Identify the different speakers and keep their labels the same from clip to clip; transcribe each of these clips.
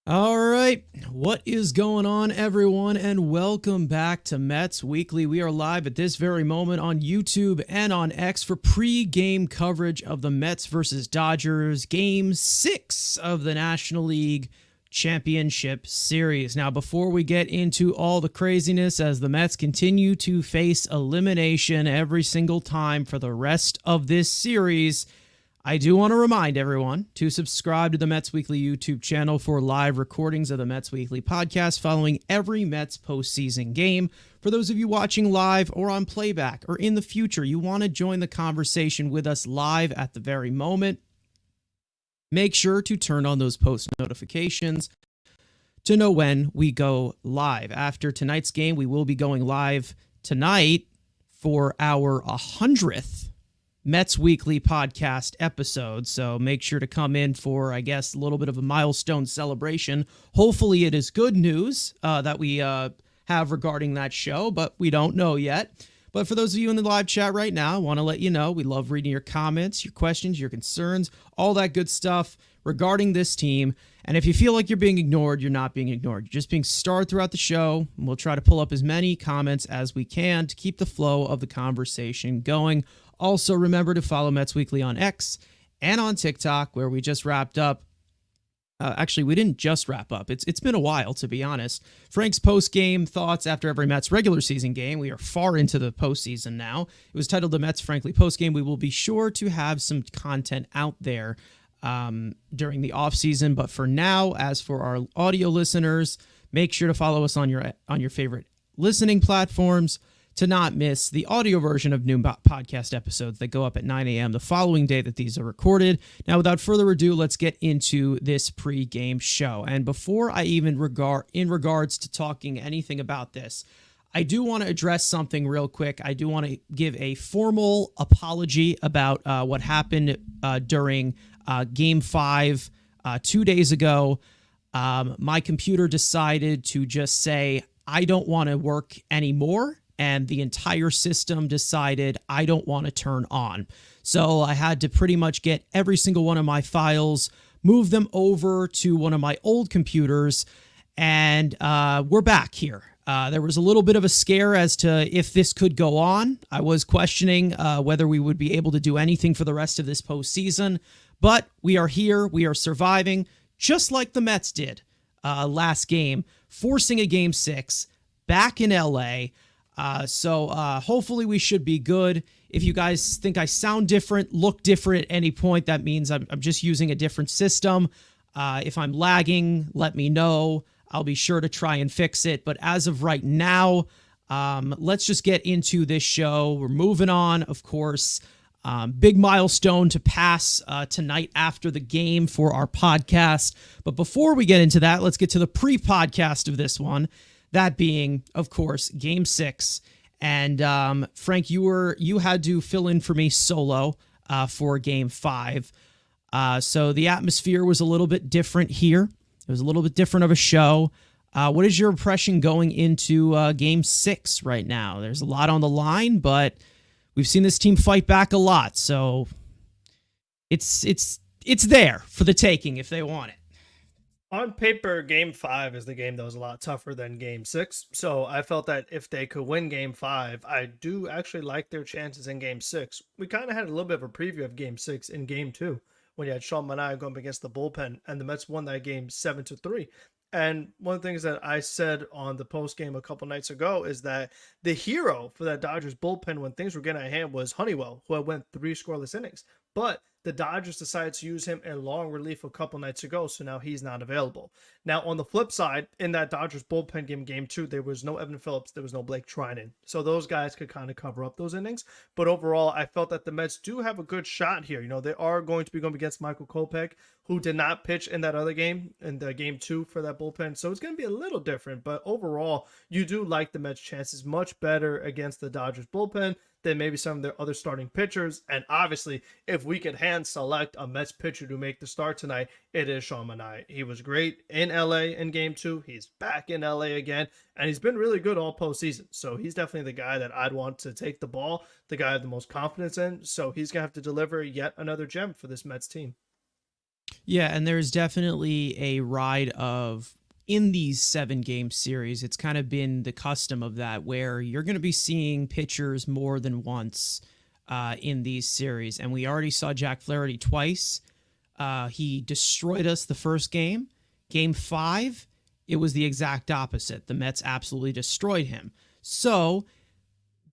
Speaker 1: All right, what is going on, everyone, and welcome back to Mets Weekly. We are live at this very moment on YouTube and on X for pre-game coverage of the Mets versus Dodgers Game 6 of the National League Championship Series. Now, before we get into all the craziness as the Mets continue to face elimination every single time for the rest of this series, I do want to remind everyone to subscribe to the Mets Weekly YouTube channel for live recordings of the Mets Weekly podcast following every Mets postseason game. For those of you watching live or on playback or in the future, you want to join the conversation with us live at the very moment, make sure to turn on those post notifications to know when we go live. After tonight's game, we will be going live tonight for our 100th Mets Weekly podcast episode, so make sure to come in for, I guess, a little bit of a milestone celebration. Hopefully it is good news that we have regarding that show, but we don't know yet. But for those of you in the live chat right now, I want to let you know we love reading your comments, your questions, your concerns, all that good stuff regarding this team. And if you feel like you're being ignored, you're not being ignored. You're just being starred throughout the show, and we'll try to pull up as many comments as we can to keep the flow of the conversation going. Also, remember to follow Mets Weekly on X and on TikTok, where we just wrapped up. Actually, we didn't just wrap up. It's been a while, to be honest. Frank's post-game thoughts after every Mets regular season game. We are far into the postseason now. It was titled the Mets Frankly Postgame. We will be sure to have some content out there during the offseason. But for now, as for our audio listeners, make sure to follow us on your favorite listening platforms to not miss the audio version of new podcast episodes that go up at 9 a.m. the following day that these are recorded. Now, without further ado, let's get into this pre-game show. And before I even in regards to talking anything about this, I do want to address something real quick. I do want to give a formal apology about what happened during Game 5 2 days ago. My computer decided to just say, I don't want to work anymore. And the entire system decided I don't want to turn on. So I had to pretty much get every single one of my files, move them over to one of my old computers, and we're back here. There was a little bit of a scare as to if this could go on. I was questioning whether we would be able to do anything for the rest of this postseason, but we are here. We are surviving, just like the Mets did last game, forcing a Game 6 back in LA. So hopefully we should be good. If you guys think I sound different, look different at any point, that means I'm just using a different system. If I'm lagging, let me know. I'll be sure to try and fix it. But as of right now, let's just get into this show. We're moving on, of course. Big milestone to pass tonight after the game for our podcast. But before we get into that, let's get to the pre-podcast of this one. That being, of course, Game 6. And Frank, you had to fill in for me solo for Game 5. So the atmosphere was a little bit different here. It was a little bit different of a show. What is your impression going into Game 6 right now? There's a lot on the line, but we've seen this team fight back a lot. So it's there for the taking if they want it.
Speaker 2: On paper, Game 5 is the game that was a lot tougher than Game 6. So I felt that if they could win Game 5, I do actually like their chances in Game 6. We kind of had a little bit of a preview of Game 6 in Game 2 when you had Manaea going up against the bullpen, and the Mets won that game 7-3. And one of the things that I said on the post game a couple nights ago is that the hero for that Dodgers bullpen when things were getting out of hand was Honeywell, who had went 3 scoreless innings. But the Dodgers decided to use him in long relief a couple nights ago, so now he's not available. Now, on the flip side, in that Dodgers bullpen game 2, there was no Evan Phillips, there was no Blake Trinan. So those guys could kind of cover up those innings. But overall, I felt that the Mets do have a good shot here. You know, they are going to be going against Michael Kopech, who did not pitch in that other game, in the Game 2 for that bullpen. So it's going to be a little different. But overall, you do like the Mets' chances much better against the Dodgers bullpen than maybe some of their other starting pitchers. And obviously, if we could hand select a Mets pitcher to make the start tonight, it is Sean Manaea. He was great in LA in Game 2. He's back in LA again, and he's been really good all postseason. So he's definitely the guy that I'd want to take the ball, the guy I have the most confidence in. So he's going to have to deliver yet another gem for this Mets team.
Speaker 1: Yeah, and there's definitely a ride of in these 7 game series, it's kind of been the custom of that where you're going to be seeing pitchers more than once in these series. And we already saw Jack Flaherty twice. He destroyed us the first game. Game 5, it was the exact opposite. The Mets absolutely destroyed him. So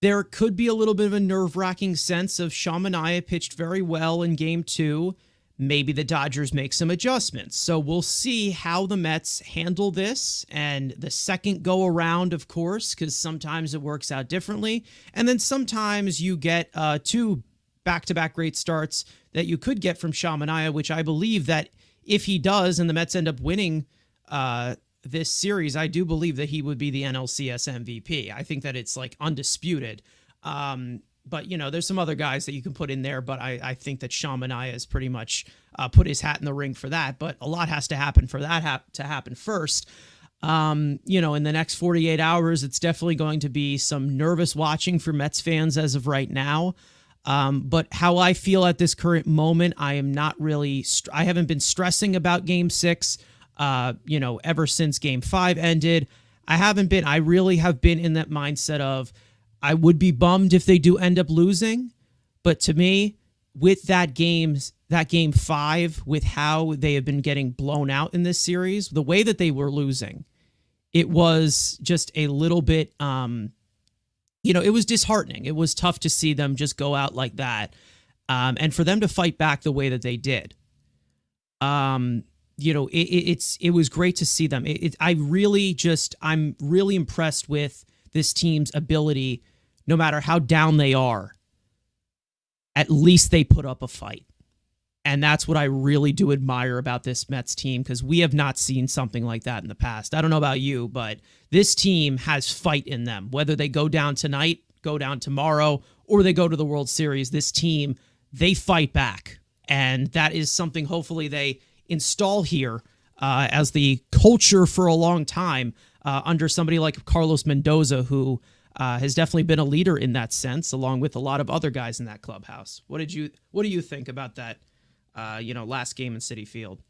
Speaker 1: there could be a little bit of a nerve-wracking sense of Sean Manaea pitched very well in Game 2. Maybe the Dodgers make some adjustments. So we'll see how the Mets handle this. And the second go around, of course, because sometimes it works out differently. And then sometimes you get 2 back-to-back great starts that you could get from Sean Manaea, which I believe that if he does and the Mets end up winning this series, I do believe that he would be the NLCS MVP. I think that it's like undisputed. But, you know, there's some other guys that you can put in there, but I think that Sean Manaea has pretty much put his hat in the ring for that. But a lot has to happen for that to happen first. You know, in the next 48 hours, it's definitely going to be some nervous watching for Mets fans as of right now. But how I feel at this current moment, I am not really, I haven't been stressing about Game 6, you know, ever since Game 5 ended. I really have been in that mindset of, I would be bummed if they do end up losing, but to me, with that game 5, with how they have been getting blown out in this series, the way that they were losing, it was just a little bit, you know, it was disheartening. It was tough to see them just go out like that, and for them to fight back the way that they did. You know, it was great to see them. I'm really impressed with this team's ability, no matter how down they are, at least they put up a fight. And that's what I really do admire about this Mets team, because we have not seen something like that in the past. I don't know about you, but this team has fight in them. Whether they go down tonight, go down tomorrow, or they go to the World Series, this team, they fight back. And that is something hopefully they install here as the culture for a long time, under somebody like Carlos Mendoza, who has definitely been a leader in that sense, along with a lot of other guys in that clubhouse. What do you think about that, you know, last game in Citi Field?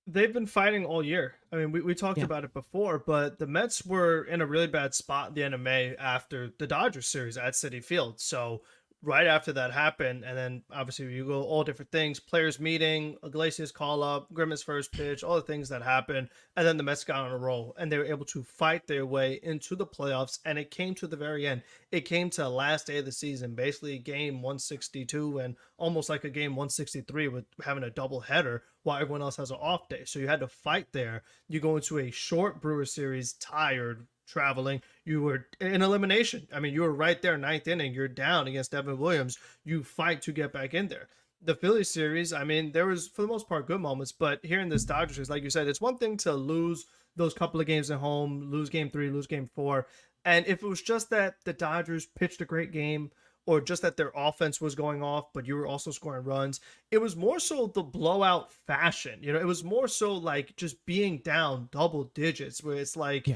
Speaker 2: They've been fighting all year. I mean, we talked about it before, but the Mets were in a really bad spot at the end of May after the Dodgers series at Citi Field. So right after that happened, and then obviously you go all different things, players meeting, Iglesias call up, Grimace first pitch, all the things that happened, and then the Mets got on a roll, and they were able to fight their way into the playoffs, and it came to the very end. It came to the last day of the season, basically game 162, and almost like a game 163 with having a double header while everyone else has an off day. So you had to fight there. You go into a short Brewer series, tired, traveling, you were in elimination. I mean, you were right there, 9th inning, you're down against Devin Williams, you fight to get back in there. The Phillies series, I mean, there was for the most part good moments, but here in this Dodgers series, like you said, it's one thing to lose those couple of games at home, lose game 3, lose game 4, and if it was just that the Dodgers pitched a great game, or just that their offense was going off, but you were also scoring runs, it was more so the blowout fashion. You know, it was more so like just being down double digits, where it's like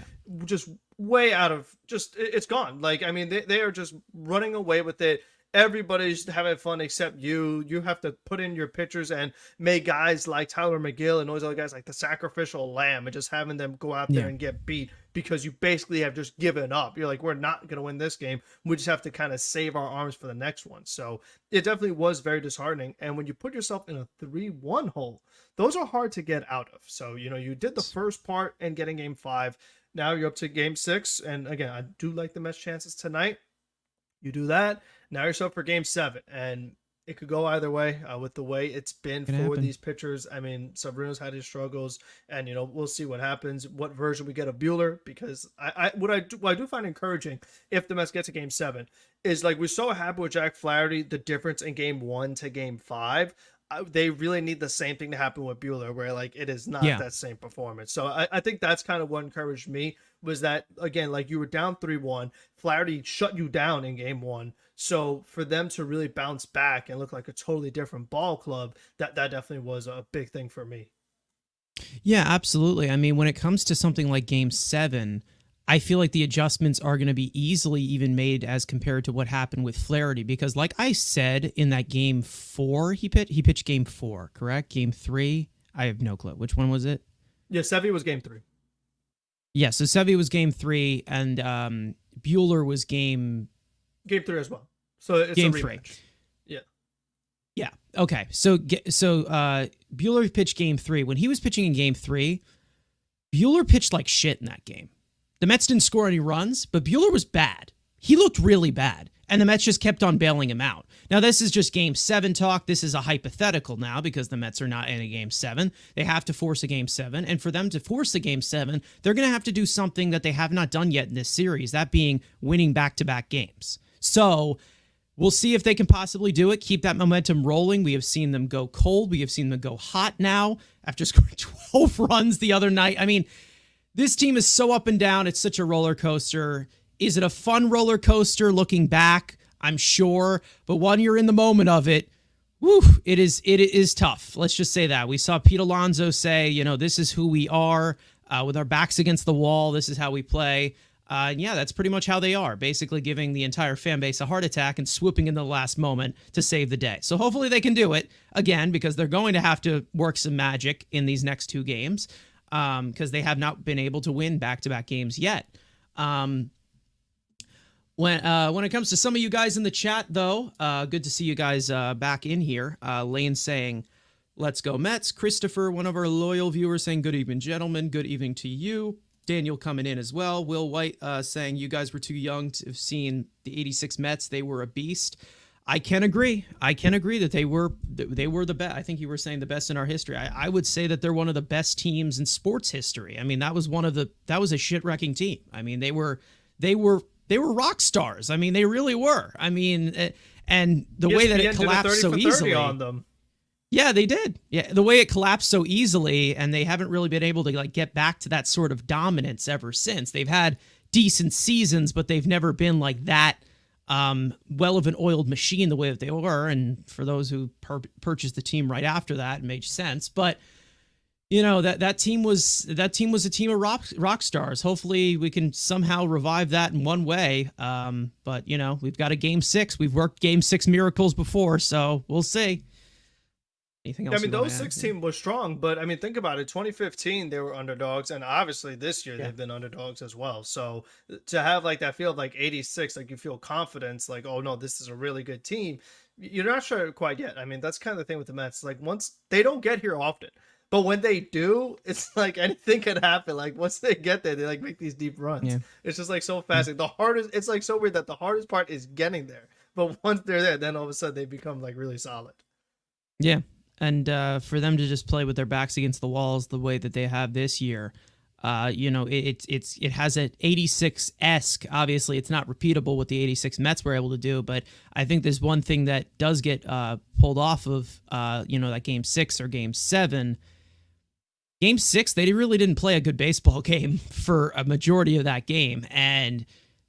Speaker 2: just way out of, just, it's gone. Like, I mean, they are just running away with it. Everybody's having fun except you. You have to put in your pitchers and make guys like Tyler McGill and all those other guys like the sacrificial lamb, and just having them go out there and get beat because you basically have just given up. You're like, we're not going to win this game. We just have to kind of save our arms for the next one. So it definitely was very disheartening. And when you put yourself in a 3-1 hole, those are hard to get out of. So, you know, you did the first part and getting game 5. Now you're up to game 6. And again, I do like the Mets' chances tonight. You do that. Now you're set for game 7, and it could go either way with the way it's been for these pitchers. I mean, Severino's had his struggles, and, you know, we'll see what happens, what version we get of Buehler, because what I do find encouraging if the Mets get to game 7 is, like, we're so happy with Jack Flaherty, the difference in game 1 to game 5. They really need the same thing to happen with Buehler, where, like, it is not that same performance. So I think that's kind of what encouraged me, was that, again, like, you were down 3-1, Flaherty shut you down in game 1. So for them to really bounce back and look like a totally different ball club, that definitely was a big thing for me.
Speaker 1: Yeah, absolutely. I mean, when it comes to something like game 7, I feel like the adjustments are going to be easily even made as compared to what happened with Flaherty, because like I said in that game 4, he pitched game 4, correct? Game 3, I have no clue. Which one was it?
Speaker 2: Yeah, Sevy was game 3.
Speaker 1: Yeah, so Sevy was game 3, and Bueller was game
Speaker 2: 3 as well. So it's
Speaker 1: game
Speaker 2: a rematch.
Speaker 1: 3.
Speaker 2: Yeah.
Speaker 1: Yeah. Okay. So Bueller pitched game 3. When he was pitching in game 3, Bueller pitched like shit in that game. The Mets didn't score any runs, but Bueller was bad. He looked really bad, and the Mets just kept on bailing him out. Now, this is just Game 7 talk. This is a hypothetical now because the Mets are not in a Game 7. They have to force a Game 7, and for them to force a Game 7, they're going to have to do something that they have not done yet in this series, that being winning back-to-back games. So we'll see if they can possibly do it, keep that momentum rolling. We have seen them go cold. We have seen them go hot now after scoring 12 runs the other night. I mean, this team is so up and down. It's such a roller coaster. Is it a fun roller coaster looking back? I'm sure. But when you're in the moment of it, whew, it is tough. Let's just say that. We saw Pete Alonso say, this is who we are with our backs against the wall. This is how we play. And yeah, that's pretty much how they are, basically giving the entire fan base a heart attack and swooping in the last moment to save the day. So hopefully they can do it again, because they're going to have to work some magic in these next 2 games because they have not been able to win back-to-back games yet. When it comes to some of you guys in the chat, though, good to see you guys back in here. Lane saying, let's go Mets. Christopher, one of our loyal viewers, saying, good evening, gentlemen. Good evening to you. Daniel coming in as well. Will White saying, you guys were too young to have seen the 86 Mets. They were a beast. I can agree. That they were the best. I think you were saying the best in our history. I would say that they're one of the best teams in sports history. I mean, that was a shit-wrecking team. I mean, they were rock stars. I mean, they really were. I mean, and the way that it collapsed so easily
Speaker 2: on them.
Speaker 1: Yeah, they did. Yeah, the way it collapsed so easily, and they haven't really been able to get back to that sort of dominance ever since. They've had decent seasons, but they've never been like that well of an oiled machine the way that they were. And for those who purchased the team right after that, it made sense. But that team was a team of rock stars. Hopefully we can somehow revive that in one way. But we've got a Game 6. We've worked Game 6 miracles before, so we'll see. Anything else?
Speaker 2: I mean, those 6 team was strong, but I mean, think about it. 2015 they were underdogs, and obviously this year they've been underdogs as well. So to have that feel of 86, you feel confidence, oh no, this is a really good team. You're not sure quite yet. I mean, that's kind of the thing with the Mets. Once they don't get here often. But when they do, it's anything could happen. Once they get there, they make these deep runs. Yeah. It's just so fast. The hardest, it's so weird that the hardest part is getting there. But once they're there, then all of a sudden they become really solid.
Speaker 1: Yeah. And for them to just play with their backs against the walls the way that they have this year, it has an 86-esque. Obviously, it's not repeatable what the 86 Mets were able to do, but I think there's one thing that does get pulled off of, that Game 6 or Game 7. Game 6, they really didn't play a good baseball game for a majority of that game, and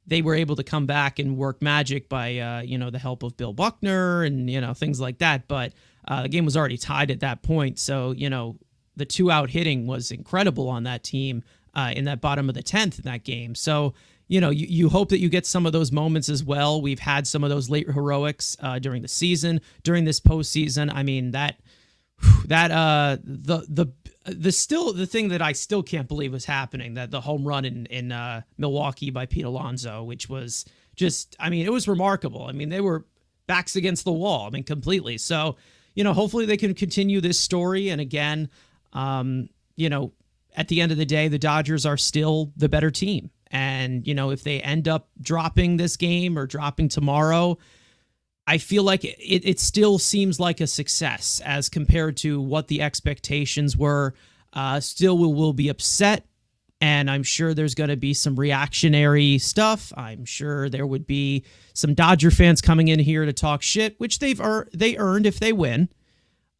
Speaker 1: they were able to come back and work magic by, the help of Bill Buckner and, things like that. But the game was already tied at that point. So, the 2-out hitting was incredible on that team in that bottom of the 10th in that game. So, you hope that you get some of those moments as well. We've had some of those late heroics during the season, during this postseason. I mean, the thing that I still can't believe was happening, that the home run in Milwaukee by Pete Alonso, which was just, I mean, it was remarkable. I mean, they were backs against the wall. I mean, completely. So, hopefully they can continue this story. And again, at the end of the day, the Dodgers are still the better team. And, if they end up dropping this game or dropping tomorrow, I feel like it still seems like a success as compared to what the expectations were. Still will be upset, and I'm sure there's going to be some reactionary stuff. I'm sure there would be some Dodger fans coming in here to talk shit, which they earned if they win.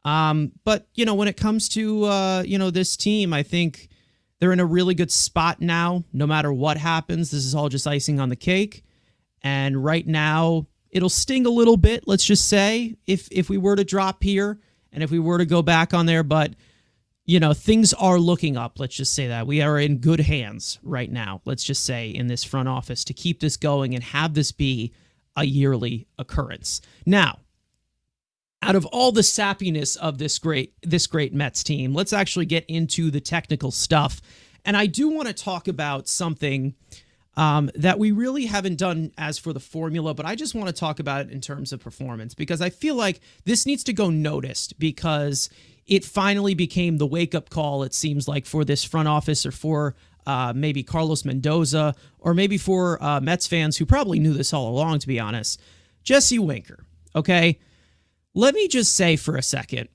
Speaker 1: But when it comes to this team, I think they're in a really good spot now. No matter what happens, this is all just icing on the cake. And right now, it'll sting a little bit, let's just say, if we were to drop here and if we were to go back on there. But, things are looking up. Let's just say that. We are in good hands right now, let's just say, in this front office to keep this going and have this be a yearly occurrence. Now, out of all the sappiness of this great Mets team, let's actually get into the technical stuff. And I do want to talk about something that we really haven't done as for the formula, but I just want to talk about it in terms of performance, because I feel like this needs to go noticed, because it finally became the wake-up call, it seems like, for this front office, or for maybe Carlos Mendoza, or maybe for Mets fans who probably knew this all along, to be honest. Jesse Winker, okay? Let me just say for a second,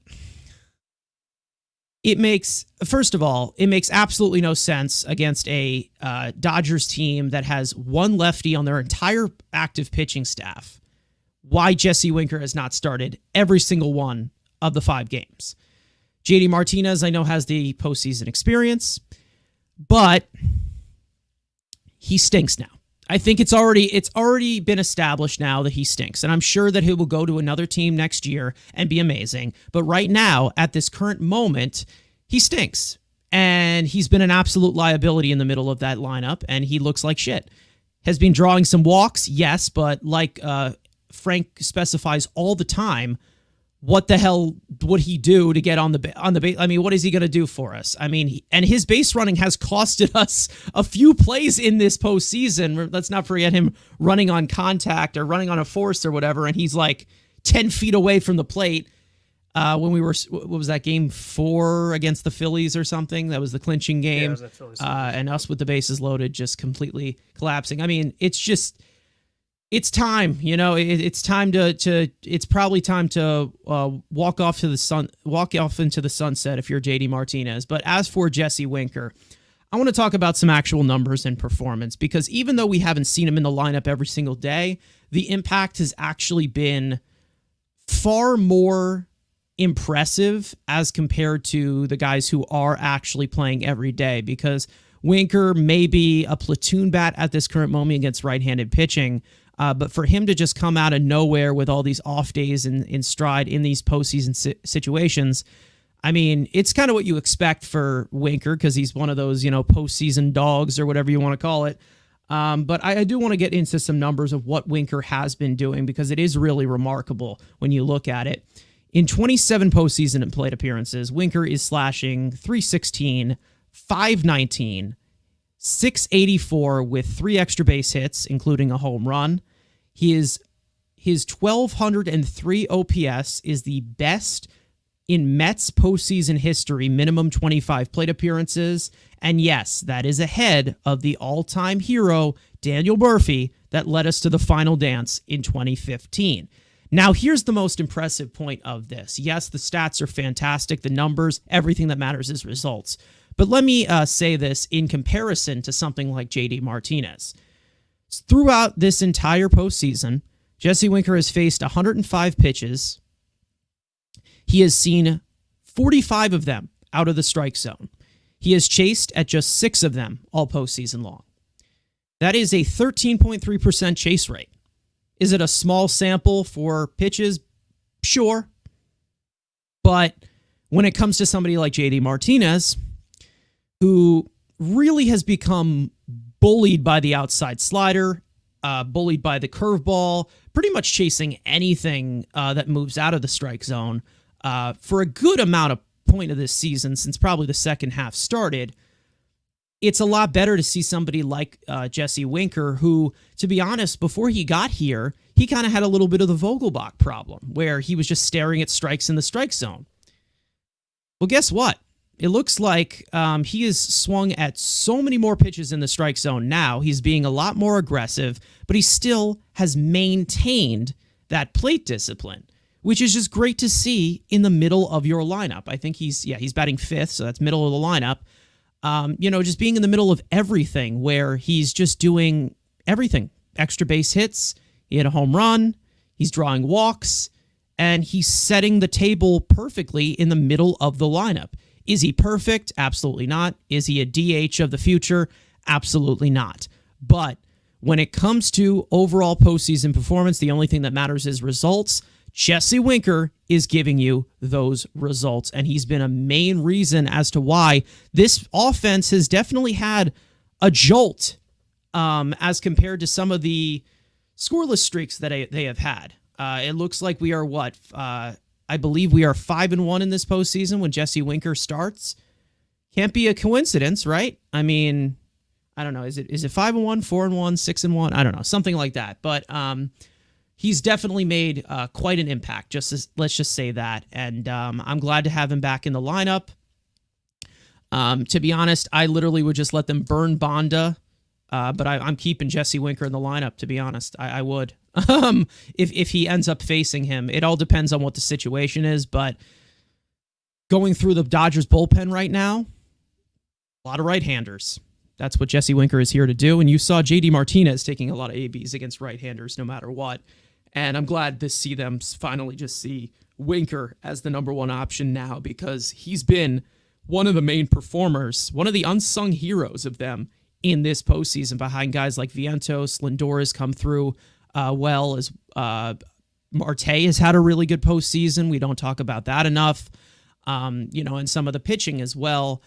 Speaker 1: first of all, it makes absolutely no sense against a Dodgers team that has one lefty on their entire active pitching staff why Jesse Winker has not started every single one of the 5 games. JD Martinez, I know, has the postseason experience, but he stinks now. I think it's already been established now that he stinks, and I'm sure that he will go to another team next year and be amazing. But right now, at this current moment, he stinks, and he's been an absolute liability in the middle of that lineup, and he looks like shit. Has been drawing some walks, yes, but like Frank specifies all the time, what the hell would he do to get on the base? I mean, what is he going to do for us? I mean, and his base running has costed us a few plays in this postseason. Let's not forget him running on contact or running on a force or whatever, and he's like 10 feet away from the plate when we were, what was that, game 4 against the Phillies or something? That was the clinching game.
Speaker 2: Yeah, it was the Phillies.
Speaker 1: And us with the bases loaded just completely collapsing. I mean, it's time, it's time it's probably time to walk off into the sunset if you're JD Martinez. But as for Jesse Winker, I want to talk about some actual numbers and performance, because even though we haven't seen him in the lineup every single day, the impact has actually been far more impressive as compared to the guys who are actually playing every day, because Winker may be a platoon bat at this current moment against right-handed pitching, but for him to just come out of nowhere with all these off days in stride in these postseason situations, I mean, it's kind of what you expect for Winker, because he's one of those, postseason dogs or whatever you want to call it. But I do want to get into some numbers of what Winker has been doing, because it is really remarkable when you look at it. In 27 postseason and plate appearances, Winker is slashing .316, .519, .684 with 3 extra base hits, including a home run. His 1,203 OPS is the best in Mets postseason history, minimum 25 plate appearances. And yes, that is ahead of the all-time hero, Daniel Murphy, that led us to the final dance in 2015. Now, here's the most impressive point of this. Yes, the stats are fantastic, the numbers, everything that matters is results. But let me say this in comparison to something like JD Martinez. Throughout this entire postseason, Jesse Winker has faced 105 pitches. He has seen 45 of them out of the strike zone. He has chased at just 6 of them all postseason long. That is a 13.3% chase rate. Is it a small sample for pitches? Sure. But when it comes to somebody like JD Martinez, who really has become bullied by the outside slider, bullied by the curveball, pretty much chasing anything that moves out of the strike zone for a good amount of point of this season, since probably the second half started, it's a lot better to see somebody like Jesse Winker, who, to be honest, before he got here, he kind of had a little bit of the Vogelbach problem, where he was just staring at strikes in the strike zone. Well, guess what? It looks like he is swung at so many more pitches in the strike zone now. He's being a lot more aggressive, but he still has maintained that plate discipline, which is just great to see in the middle of your lineup. I think he's batting 5th, so that's middle of the lineup. Just being in the middle of everything, where he's just doing everything. Extra base hits, he hit a home run, he's drawing walks, and he's setting the table perfectly in the middle of the lineup. Is he perfect? Absolutely not. Is he a DH of the future? Absolutely not. But when it comes to overall postseason performance, the only thing that matters is results. Jesse Winker is giving you those results, and he's been a main reason as to why this offense has definitely had a jolt as compared to some of the scoreless streaks that they have had. It looks like we are, I believe we are 5-1 in this postseason when Jesse Winker starts. Can't be a coincidence, right? I mean, I don't know. Is it 5-1, 4-1, 6-1? I don't know, something like that. But he's definitely made quite an impact. Let's just say that. And I'm glad to have him back in the lineup. To be honest, I literally would just let them burn Bonda. But I'm keeping Jesse Winker in the lineup, to be honest. I would. If he ends up facing him. It all depends on what the situation is. But going through the Dodgers bullpen right now, a lot of right-handers. That's what Jesse Winker is here to do. And you saw JD Martinez taking a lot of ABs against right-handers no matter what. And I'm glad to see them finally just see Winker as the number one option now, because he's been one of the main performers, one of the unsung heroes of them in this postseason, behind guys like Vientos. Lindor has come through well, as Marte has had a really good postseason. We don't talk about that enough, and some of the pitching as well.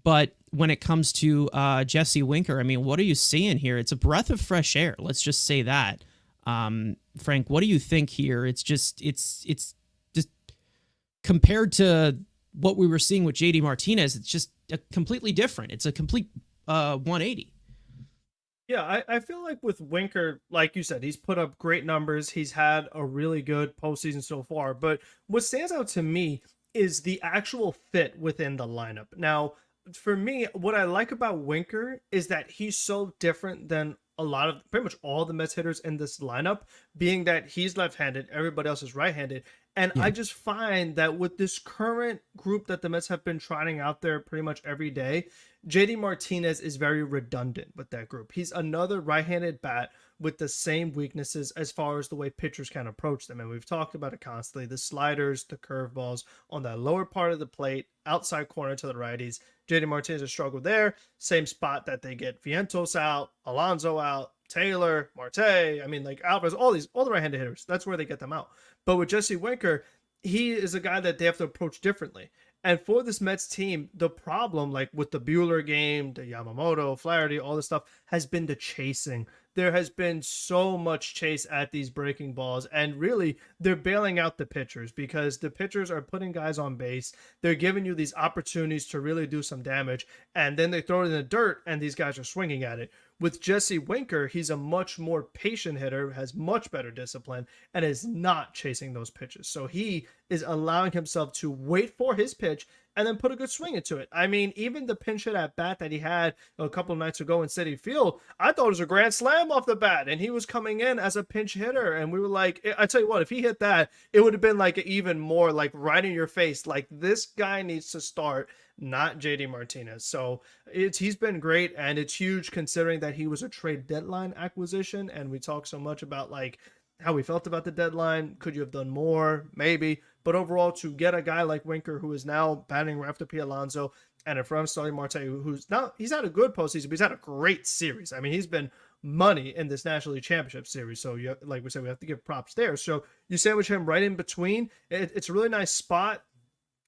Speaker 1: But when it comes to Jesse Winker, I mean, what are you seeing here? It's a breath of fresh air. Let's just say that. Frank, what do you think here? It's just compared to what we were seeing with JD Martinez, it's just completely different. It's a complete 180.
Speaker 2: Yeah, I feel like with Winker, like you said, he's put up great numbers. He's had a really good postseason so far. But what stands out to me is the actual fit within the lineup. Now, for me, what I like about Winker is that he's so different than a lot of pretty much all the Mets hitters in this lineup, being that he's left-handed, everybody else is right-handed. And I just find that with this current group that the Mets have been trying out there pretty much every day, JD Martinez is very redundant with that group. He's another right-handed bat with the same weaknesses as far as the way pitchers can approach them. And we've talked about it constantly. The sliders, the curveballs on that lower part of the plate, outside corner to the righties. JD Martinez has struggled there. Same spot that they get Vientos out, Alonso out, Taylor, Marte, I mean, like Alvarez, all the right-handed hitters. That's where they get them out. But with Jesse Winker, he is a guy that they have to approach differently. And for this Mets team, the problem, like with the Bueller game, the Yamamoto, Flaherty, all this stuff, has been the chasing. There has been so much chase at these breaking balls, and really, they're bailing out the pitchers because the pitchers are putting guys on base. They're giving you these opportunities to really do some damage, and then they throw it in the dirt, and these guys are swinging at it. With Jesse Winker, he's a much more patient hitter, has much better discipline, and is not chasing those pitches. So he is allowing himself to wait for his pitch and then put a good swing into it. I mean, even the pinch hit at bat that he had a couple of nights ago in Citi Field, I thought it was a grand slam off the bat, and he was coming in as a pinch hitter, and we were like, I tell you what, if he hit that, it would have been like even more like right in your face, like this guy needs to start, not JD Martinez. So he's been great, and it's huge considering that he was a trade deadline acquisition, and we talk so much about like how we felt about the deadline. Could you have done more? Maybe. But overall, to get a guy like Winker, who is now batting right after P. Alonso, and in front of Starling Marte, who's now, he's had a good postseason, but he's had a great series. I mean, he's been money in this National League Championship series. So, like we said, we have to give props there. So you sandwich him right in between. It's a really nice spot.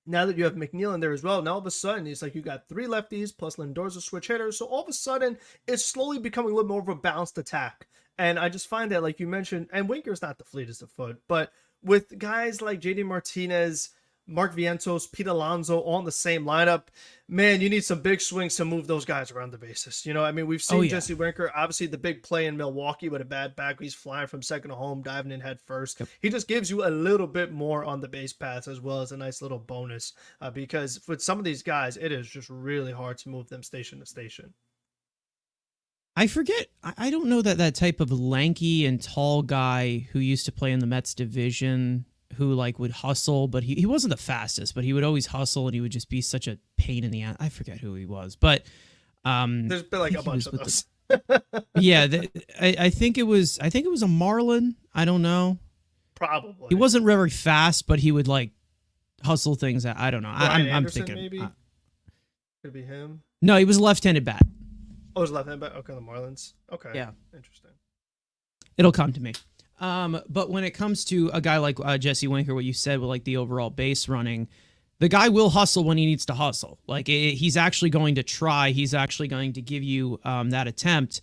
Speaker 2: Now that you have McNeil in there as well, now all of a sudden, it's like you got three lefties, plus Lindor's a switch hitter. So all of a sudden, it's slowly becoming a little more of a balanced attack. And I just find that, like you mentioned, and Winker's not the fleetest of foot, but with guys like JD Martinez, Mark Vientos, Pete Alonso all in the same lineup, man, you need some big swings to move those guys around the bases. You know, I mean, we've seen Jesse Winker, obviously the big play in Milwaukee with a bad back. He's flying from second to home, diving in head first. Yep. He just gives you a little bit more on the base paths as well as a nice little bonus because with some of these guys, it is just really hard to move them station to station.
Speaker 1: I forget. I don't know that type of lanky and tall guy who used to play in the Mets division who like would hustle, but he wasn't the fastest, but he would always hustle and he would just be such a pain in the ass. I forget who he was, but
Speaker 2: there's been like a bunch of those.
Speaker 1: Yeah, I think it was a Marlin. I don't know.
Speaker 2: Probably.
Speaker 1: He wasn't very fast, but he would like hustle things. I don't know. I'm thinking
Speaker 2: maybe could be him.
Speaker 1: No, he was a left-handed bat.
Speaker 2: Oh, it's left hand bat. Okay, the Marlins. Okay.
Speaker 1: Yeah.
Speaker 2: Interesting.
Speaker 1: It'll come to me. But when it comes to a guy like Jesse Winker, what you said with like the overall base running, the guy will hustle when he needs to hustle. Like he's actually going to try. He's actually going to give you that attempt.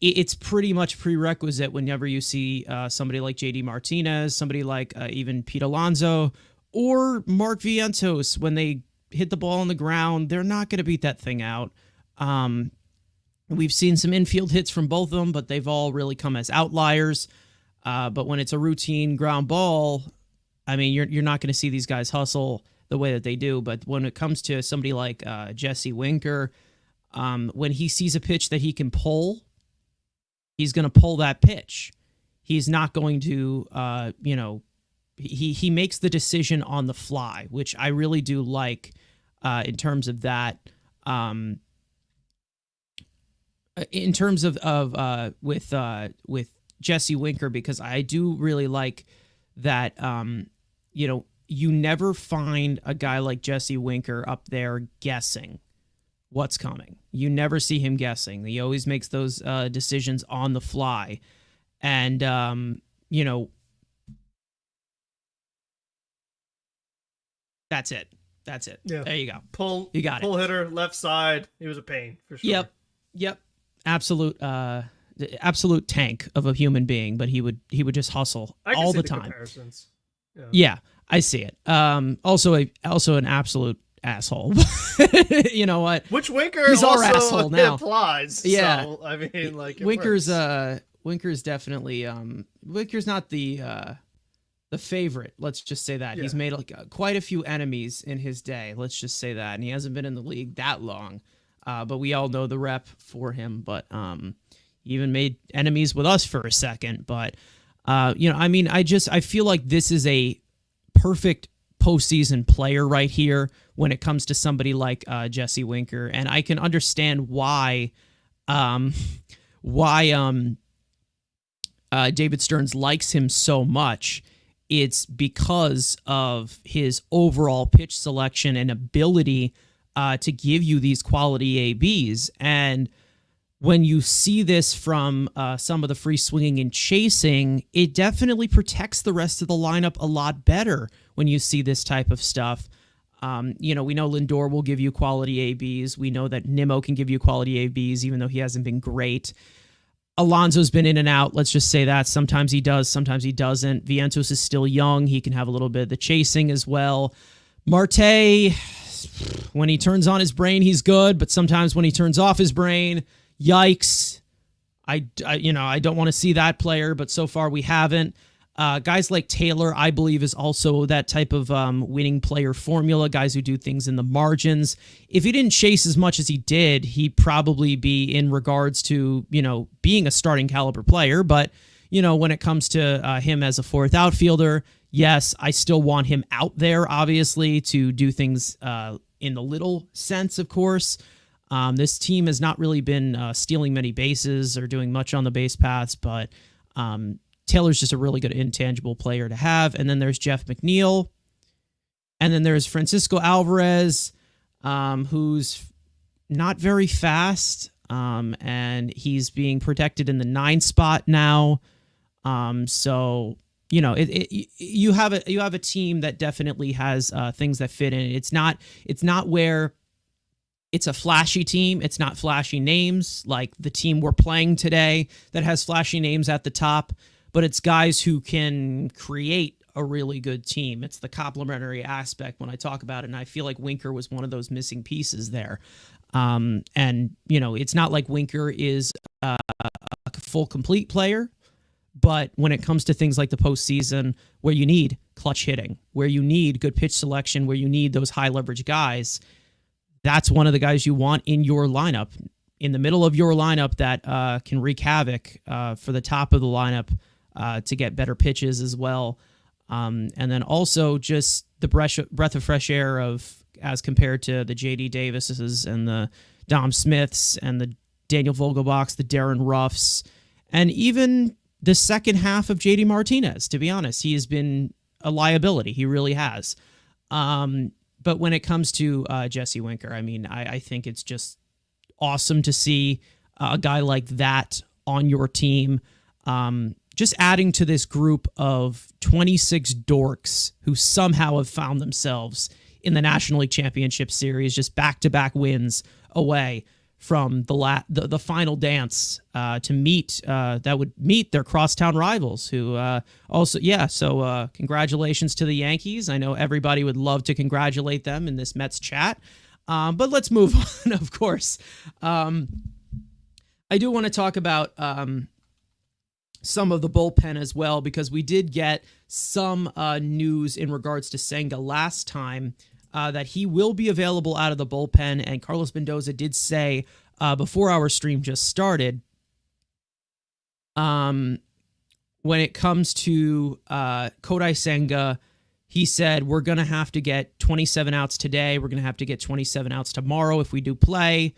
Speaker 1: it's pretty much prerequisite whenever you see somebody like JD Martinez, somebody like even Pete Alonso or Mark Vientos. When they hit the ball on the ground, they're not going to beat that thing out. We've seen some infield hits from both of them, but they've all really come as outliers. But when it's a routine ground ball, I mean, you're not going to see these guys hustle the way that they do. But when it comes to somebody like Jesse Winker, when he sees a pitch that he can pull, he's going to pull that pitch. He's not going to, he makes the decision on the fly, which I really do like in terms of that. In terms of with Jesse Winker, because I do really like that. You never find a guy like Jesse Winker up there guessing what's coming. You never see him guessing. He always makes those decisions on the fly. And, that's it. That's it.
Speaker 2: Yeah.
Speaker 1: There you go.
Speaker 2: You got pull hitter, left side. He was a pain for sure.
Speaker 1: Yep. Absolute tank of a human being, but he would just hustle all the time.
Speaker 2: Comparisons.
Speaker 1: Yeah, I see it. Also an absolute asshole. You know what?
Speaker 2: Which Winker
Speaker 1: He's
Speaker 2: also
Speaker 1: our asshole now.
Speaker 2: applies.
Speaker 1: Yeah,
Speaker 2: so, I mean, like
Speaker 1: Winker's definitely Winker's not the favorite. Let's just say that he's made quite a few enemies in his day. Let's just say that, and he hasn't been in the league that long. But we all know the rep for him. But he even made enemies with us for a second. But I feel like this is a perfect postseason player right here when it comes to somebody like Jesse Winker, and I can understand why David Stearns likes him so much. It's because of his overall pitch selection and ability to give you these quality ABs. And when you see this from some of the free swinging and chasing, it definitely protects the rest of the lineup a lot better when you see this type of stuff. We know Lindor will give you quality ABs. We know that Nimmo can give you quality ABs, even though he hasn't been great. Alonso's been in and out. Let's just say that. Sometimes he does, sometimes he doesn't. Vientos is still young. He can have a little bit of the chasing as well. Marte, when he turns on his brain, he's good, but sometimes when he turns off his brain, yikes. I don't want to see that player, but so far we haven't. Guys like Taylor, I believe, is also that type of winning player formula, guys who do things in the margins. If he didn't chase as much as he did, he'd probably be in regards to, being a starting caliber player. But, when it comes to him as a fourth outfielder, yes, I still want him out there, obviously, to do things in the little sense, of course. This team has not really been stealing many bases or doing much on the base paths, but Taylor's just a really good intangible player to have. And then there's Jeff McNeil. And then there's Francisco Alvarez, who's not very fast, and he's being protected in the 9 spot now. You have a team that definitely has things that fit in. It's not where it's a flashy team. It's not flashy names like the team we're playing today that has flashy names at the top, but it's guys who can create a really good team. It's the complementary aspect when I talk about it, and I feel like Winker was one of those missing pieces there. It's not like Winker is a full complete player, but when it comes to things like the postseason where you need clutch hitting, where you need good pitch selection, where you need those high leverage guys, that's one of the guys you want in your lineup, in the middle of your lineup that can wreak havoc for the top of the lineup to get better pitches as well. And then also just the breath of fresh air as compared to the J.D. Davises and the Dom Smiths and the Daniel Vogelbachs, the Darren Ruffs, and even the second half of J.D. Martinez. To be honest, he has been a liability. He really has. But when it comes to Jesse Winker, I mean, I think it's just awesome to see a guy like that on your team. Just adding to this group of 26 dorks who somehow have found themselves in the National League Championship Series, just back-to-back wins away from the final dance to meet that would meet their crosstown rivals who also so congratulations to the Yankees. I know everybody would love to congratulate them in this Mets chat, but let's move on. Of course, I do want to talk about some of the bullpen as well, because we did get some news in regards to Senga last time, that he will be available out of the bullpen. And Carlos Mendoza did say before our stream just started, when it comes to Kodai Senga, he said, we're going to have to get 27 outs today. We're going to have to get 27 outs tomorrow if we do play.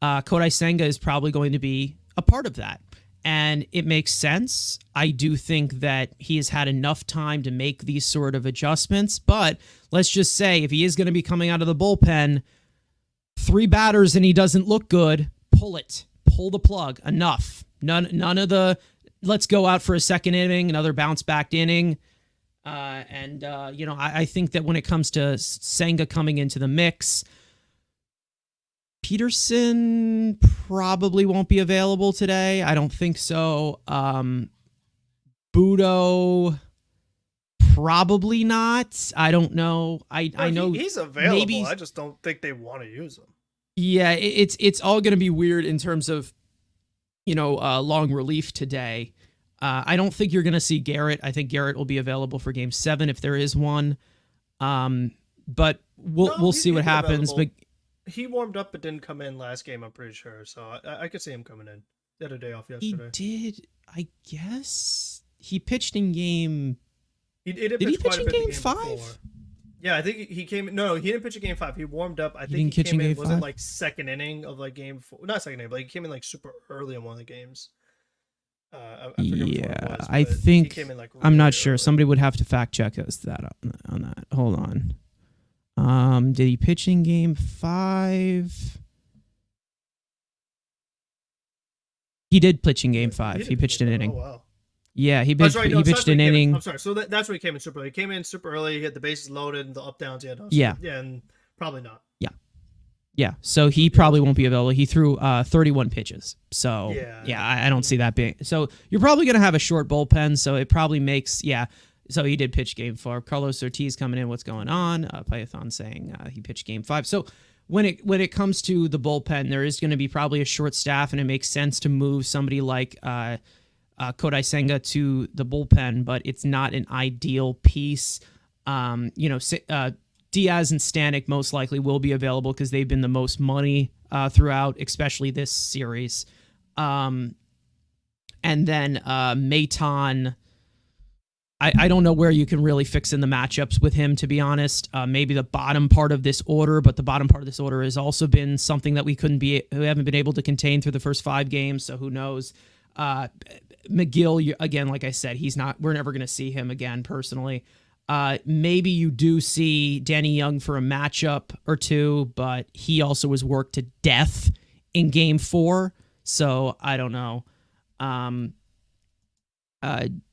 Speaker 1: Kodai Senga is probably going to be a part of that. And it makes sense. I do think that he has had enough time to make these sort of adjustments. But let's just say if he is going to be coming out of the bullpen, 3 batters and he doesn't look good, pull it. Pull the plug. Enough. None of the let's go out for a second inning, another bounce back inning. I think that when it comes to Senga coming into the mix, Peterson probably won't be available today. I don't think so. Budo, probably not. I don't know. I know
Speaker 2: he's available.
Speaker 1: Maybe,
Speaker 2: I just don't think they want to use him.
Speaker 1: Yeah, it's all going to be weird in terms of, long relief today. I don't think you're going to see Garrett. I think Garrett will be available for Game 7 if there is one. But we'll see what happens. But
Speaker 2: he warmed up but didn't come in last game, I'm pretty sure. So I could see him coming in. He had a day off yesterday.
Speaker 1: He did, I guess. He pitched in game...
Speaker 2: Did he
Speaker 1: pitch in game 5?
Speaker 2: Before. Yeah, I think he came... No, he didn't pitch in game 5. He warmed up. I think
Speaker 1: he
Speaker 2: came in, was it
Speaker 1: 5?
Speaker 2: like second inning of like game 4? Not second inning, but he came in like super early in one of the games. I
Speaker 1: I think...
Speaker 2: He came in like
Speaker 1: I'm not
Speaker 2: really
Speaker 1: sure.
Speaker 2: early.
Speaker 1: Somebody would have to fact check us that on that. Hold on. Did he pitch in game 5? He did pitch in game 5. He pitched an inning.
Speaker 2: Oh, wow.
Speaker 1: Yeah, he pitched an inning.
Speaker 2: I'm sorry. So that's where he came in super early. He came in super early. He had the bases loaded and the up downs.
Speaker 1: Yeah,
Speaker 2: and probably not.
Speaker 1: Yeah. So he probably won't be available. He threw 31 pitches. So I don't see that being. So you're probably going to have a short bullpen. So it probably makes So he did pitch game 4. Carlos Ortiz coming in. What's going on? Python saying he pitched game 5. So when it comes to the bullpen, there is going to be probably a short staff, and it makes sense to move somebody like Kodai Senga to the bullpen, but it's not an ideal piece. Diaz and Stanek most likely will be available because they've been the most money throughout, especially this series. And then Maton, I don't know where you can really fix in the matchups with him, to be honest. Maybe the bottom part of this order, but the bottom part of this order has also been something that we haven't been able to contain through the first 5 games, so who knows. McGill, again, like I said, we're never going to see him again personally. Maybe you do see Danny Young for a matchup or 2, but he also was worked to death in game 4. So I don't know.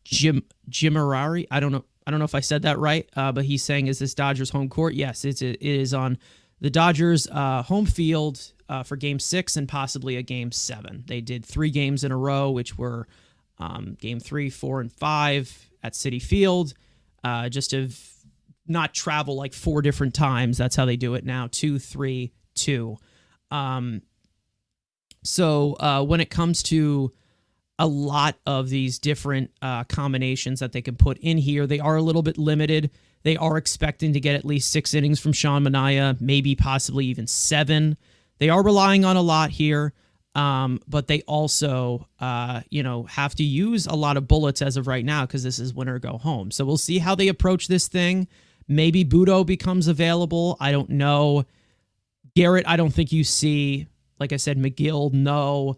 Speaker 1: Jim Arari, I don't know if I said that right, but he's saying, is this Dodgers home court? Yes, it is on the Dodgers home field for game 6 and possibly a game 7. They did 3 games in a row, which were game 3, 4, and 5 at Citi Field. Just to not travel like 4 different times. That's how they do it now. 2, 3, 2. So when it comes to a lot of these different combinations that they can put in here, they are a little bit limited. They are expecting to get at least 6 innings from Sean Manaea, maybe possibly even 7. They are relying on a lot here. But they also, have to use a lot of bullets as of right now because this is win or go home. So we'll see how they approach this thing. Maybe Budo becomes available. I don't know. Garrett, I don't think you see. Like I said, McGill, no.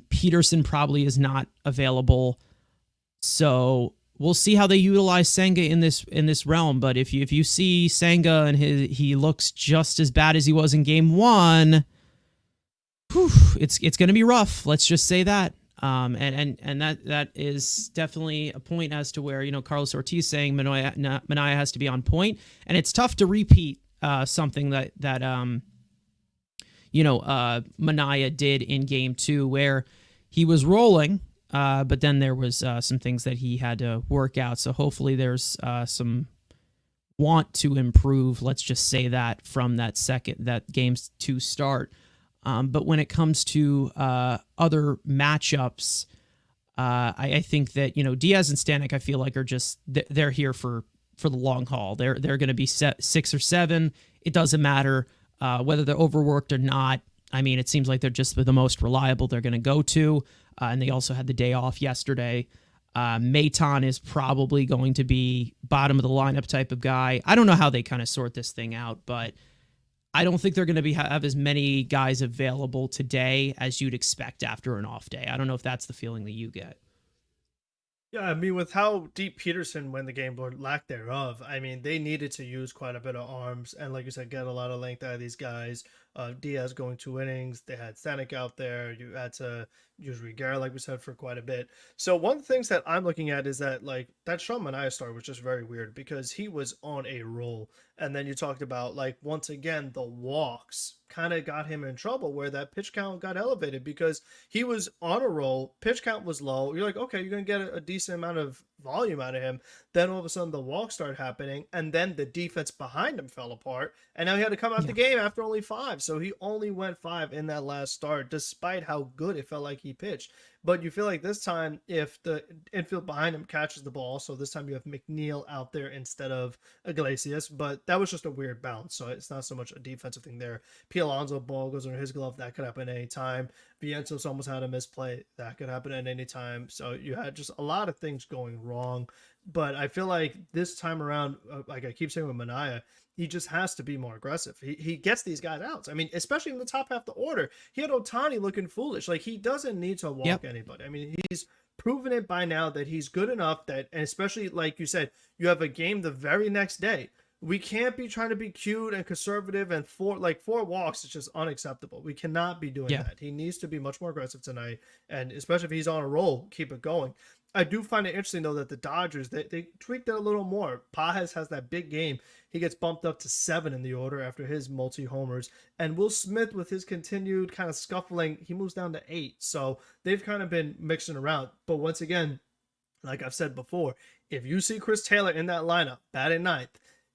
Speaker 1: Peterson probably is not available. So we'll see how they utilize Senga in this realm. But if you see Senga and he looks just as bad as he was in game 1. It's going to be rough. Let's just say that. And that is definitely a point as to where, Carlos Ortiz saying Manaea has to be on point. And it's tough to repeat something that Manaea did in game 2, where he was rolling, but then there was some things that he had to work out. So hopefully there's some want to improve, let's just say that, from that game 2 start. But when it comes to other matchups, I think that Diaz and Stanek, I feel like, are just they're here for the long haul. They're going to be 6 or 7. It doesn't matter whether they're overworked or not. I mean, it seems like they're just the most reliable they're going to go to, and they also had the day off yesterday. Maton is probably going to be bottom of the lineup type of guy. I don't know how they kind of sort this thing out, but I don't think they're going to have as many guys available today as you'd expect after an off day. I don't know if that's the feeling that you get.
Speaker 2: Yeah, I mean, with how deep Peterson went the game, or lack thereof, I mean, they needed to use quite a bit of arms, and like you said, get a lot of length out of these guys. Diaz going 2 innings. They had Stanek out there. You had to use Riguera, like we said, for quite a bit. So one of the things that I'm looking at is that, like, that Sean Manaea start was just very weird because he was on a roll. And then you talked about, like, once again, the walks kind of got him in trouble, where that pitch count got elevated because he was on a roll. Pitch count was low. You're like, okay, you're going to get a decent amount of volume out of him. Then all of a sudden the walks started happening, and then the defense behind him fell apart, and now he had to come out the game after only 5. So he only went 5 in that last start, despite how good it felt like he pitched. But you feel like this time, if the infield behind him catches the ball, so this time you have McNeil out there instead of Iglesias, but that was just a weird bounce, so it's not so much a defensive thing there. P. Alonso ball goes under his glove, that could happen at any time. Vientos almost had a misplay, that could happen at any time. So you had just a lot of things going wrong. But I feel like this time around, like I keep saying with Manaea, he just has to be more aggressive. He gets these guys out. I mean, especially in the top half of the order. He had Ohtani looking foolish. Like, he doesn't need to walk anybody. I mean, he's proven it by now that he's good enough that, and especially like you said, you have a game the very next day. We can't be trying to be cute and conservative, and 4 walks is just unacceptable. We cannot be doing that. He needs to be much more aggressive tonight, and especially if he's on a roll, keep it going. I do find it interesting, though, that the Dodgers, they tweaked it a little more. Pages has that big game. He gets bumped up to 7 in the order after his multi-homers. And Will Smith, with his continued kind of scuffling, he moves down to 8. So they've kind of been mixing around. But once again, like I've said before, if you see Chris Taylor in that lineup, batting 9th,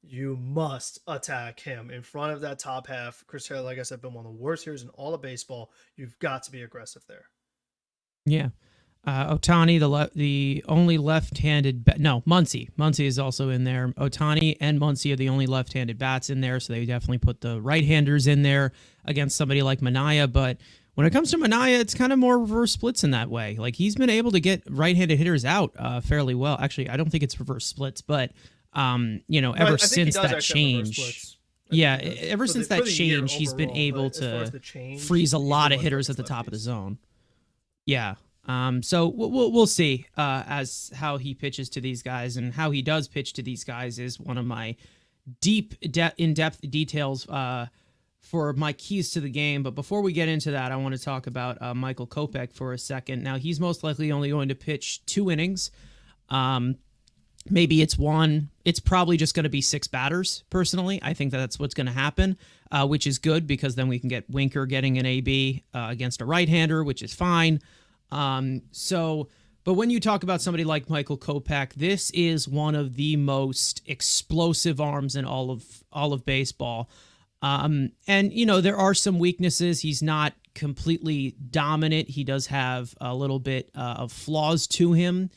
Speaker 2: you must attack him in front of that top half. Chris Taylor, like I said, been one of the worst hitters in all of baseball. You've got to be aggressive there.
Speaker 1: Yeah. Ohtani, the only left-handed Muncy. Muncy is also in there. Ohtani and Muncy are the only left-handed bats in there, so they definitely put the right-handers in there against somebody like Manaea. But when it comes to Manaea, it's kind of more reverse splits in that way. Like, he's been able to get right-handed hitters out fairly well. Actually, I don't think it's reverse splits, but ever since that change. Yeah, ever since that change, he's been able to freeze a lot of hitters at the top of the zone. Yeah. So we'll see as how he pitches to these guys, and how he does pitch to these guys is one of my in-depth details for my keys to the game. But before we get into that, I want to talk about Michael Kopech for a second. Now, he's most likely only going to pitch 2 innings. Maybe it's 1. It's probably just going to be 6 batters, personally. I think that's what's going to happen, which is good, because then we can get Winker getting an AB against a right-hander, which is fine. But when you talk about somebody like Michael Kopech, this is one of the most explosive arms in all of baseball. And there are some weaknesses. He's not completely dominant. He does have a little bit of flaws to him.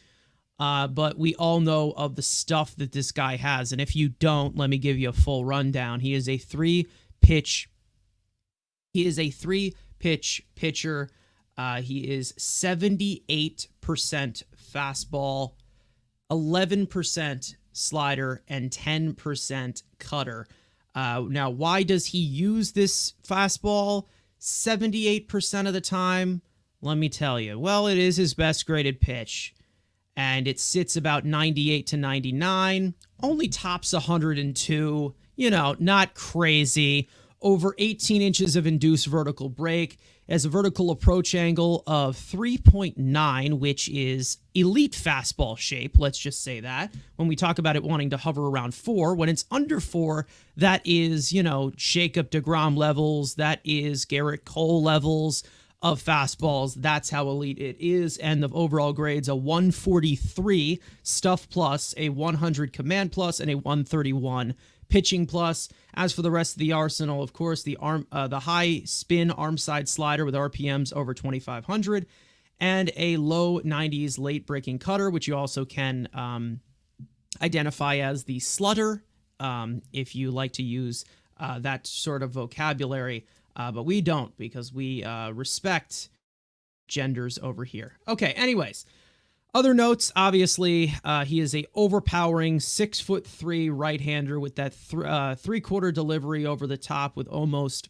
Speaker 1: But we all know of the stuff that this guy has. And if you don't, let me give you a full rundown. He is a 3-pitch pitcher. He is 78% fastball, 11% slider, and 10% cutter. Now, why does he use this fastball 78% of the time? Let me tell you. Well, it is his best graded pitch, and it sits about 98 to 99, only tops 102, not crazy, over 18 inches of induced vertical break. It has a vertical approach angle of 3.9, which is elite fastball shape. Let's just say that. When we talk about it wanting to hover around 4, when it's under 4, that is, Jacob deGrom levels. That is Garrett Cole levels of fastballs. That's how elite it is. And the overall grades a 143 stuff plus, a 100 command plus, and a 131 pitching plus. As for the rest of the arsenal, of course, the high spin arm side slider with RPMs over 2,500, and a low 90s late breaking cutter, which you also can identify as the slutter if you like to use that sort of vocabulary. But we don't, because we respect genders over here. Okay, anyways. Other notes, obviously, he is a overpowering 6'3" right-hander with that three-quarter delivery over the top with almost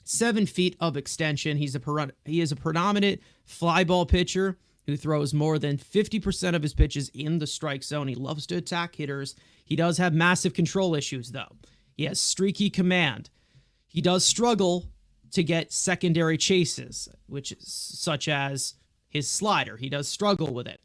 Speaker 1: 7 feet of extension. He is a predominant fly ball pitcher who throws more than 50% of his pitches in the strike zone. He loves to attack hitters. He does have massive control issues, though. He has streaky command. He does struggle to get secondary chases, which is such as his slider. He does struggle with it.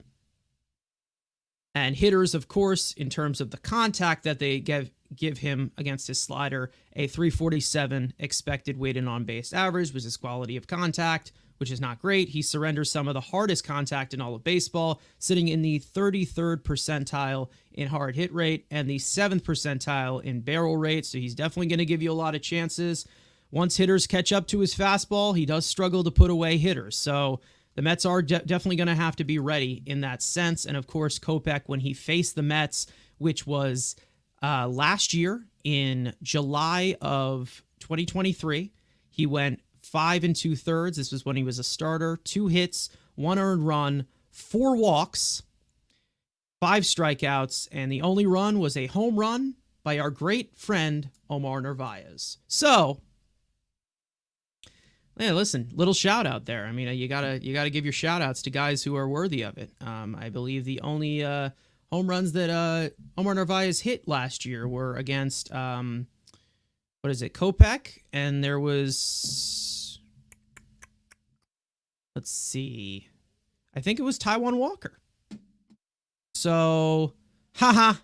Speaker 1: And hitters, of course, in terms of the contact that they give him against his slider, a 347 expected weighted on-base average was his quality of contact, which is not great. He surrenders some of the hardest contact in all of baseball, sitting in the 33rd percentile in hard hit rate and the 7th percentile in barrel rate. So he's definitely going to give you a lot of chances. Once hitters catch up to his fastball, he does struggle to put away hitters. So the Mets are definitely going to have to be ready in that sense. And of course, Kopech, when he faced the Mets, which was last year in July of 2023, he went 5 2/3. This was when he was a starter. 2 hits, 1 earned run, 4 walks, 5 strikeouts, and the only run was a home run by our great friend Omar Narvaez. So, yeah, listen, little shout out there. I mean, you gotta give your shout outs to guys who are worthy of it. I believe the only home runs that Omar Narvaez hit last year were against Kopech, and there was, let's see, I think it was Taijuan Walker. So, haha.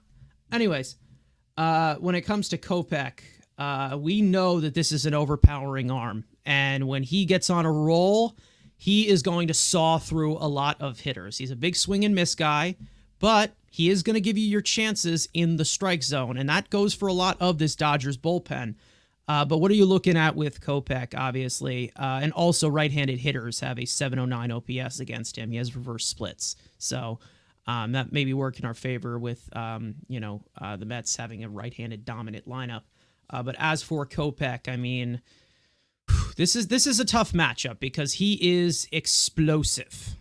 Speaker 1: Anyways, when it comes to Kopech, we know that this is an overpowering arm. And when he gets on a roll, he is going to saw through a lot of hitters. He's a big swing and miss guy, but he is going to give you your chances in the strike zone. And that goes for a lot of this Dodgers bullpen. But what are you looking at with Kopech, obviously? And also right-handed hitters have a 709 OPS against him. He has reverse splits. So that may be work in our favor with, the Mets having a right-handed dominant lineup. But as for Kopech, I mean, this is a tough matchup because he is explosive.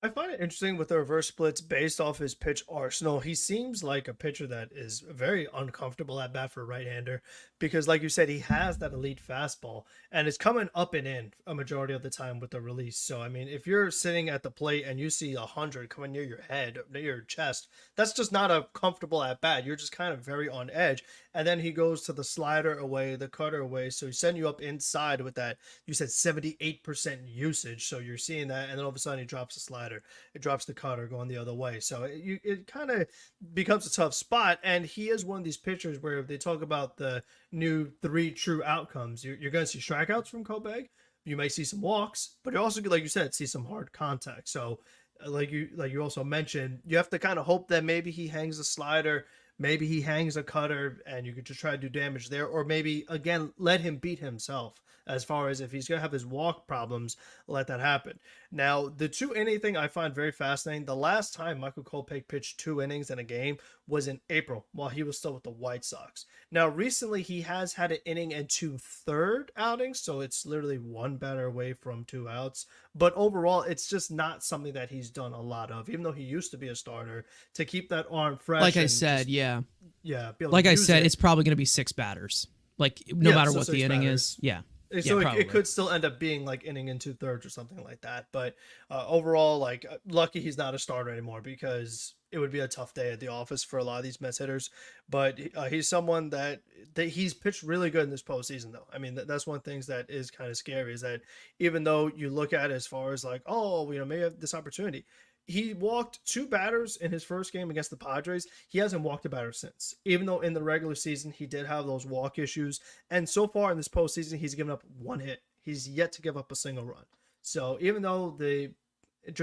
Speaker 2: I find it interesting with the reverse splits based off his pitch arsenal. He seems like a pitcher that is very uncomfortable at bat for a right-hander because, like you said, he has that elite fastball and it's coming up and in a majority of the time with the release. So, I mean, if you're sitting at the plate and you see 100 coming near your head, near your chest, that's just not a comfortable at bat. You're just kind of very on edge. And then he goes to the slider away, the cutter away. So he's setting you up inside with that, you said 78% usage. So you're seeing that. And then all of a sudden he drops the slider. It drops the cutter going the other way. So it kind of becomes a tough spot. And he is one of these pitchers where they talk about the new 3 true outcomes. You're going to see strikeouts from Kopech. You may see some walks, but you also, like you said, see some hard contact. So like you also mentioned, you have to kind of hope that maybe he hangs a slider, maybe he hangs a cutter, and you could just try to do damage there. Or maybe, again, let him beat himself as far as if he's going to have his walk problems, let that happen. Now, the 2-inning thing I find very fascinating. The last time Michael Kopech pitched 2 innings in a game was in April while he was still with the White Sox. Now, recently, he has had an inning and 2/3 outings, so it's literally 1 batter away from 2 outs. But overall, it's just not something that he's done a lot of, even though he used to be a starter, to keep that arm fresh.
Speaker 1: Like I said, yeah.
Speaker 2: Yeah.
Speaker 1: Like I said, it's probably going to be 6 batters. Like, no matter what the inning is. Yeah.
Speaker 2: So it could still end up being like inning and 2/3 or something like that. But overall, like, lucky he's not a starter anymore because it would be a tough day at the office for a lot of these Mets hitters. But he's someone that he's pitched really good in this postseason, though. I mean, that's one of the things that is kind of scary is that even though you look at it as far as like, oh, maybe have this opportunity. He walked 2 batters in his first game against the Padres. He hasn't walked a batter since, even though in the regular season he did have those walk issues. And so far in this postseason, he's given up 1 hit. He's yet to give up a single run. So even though during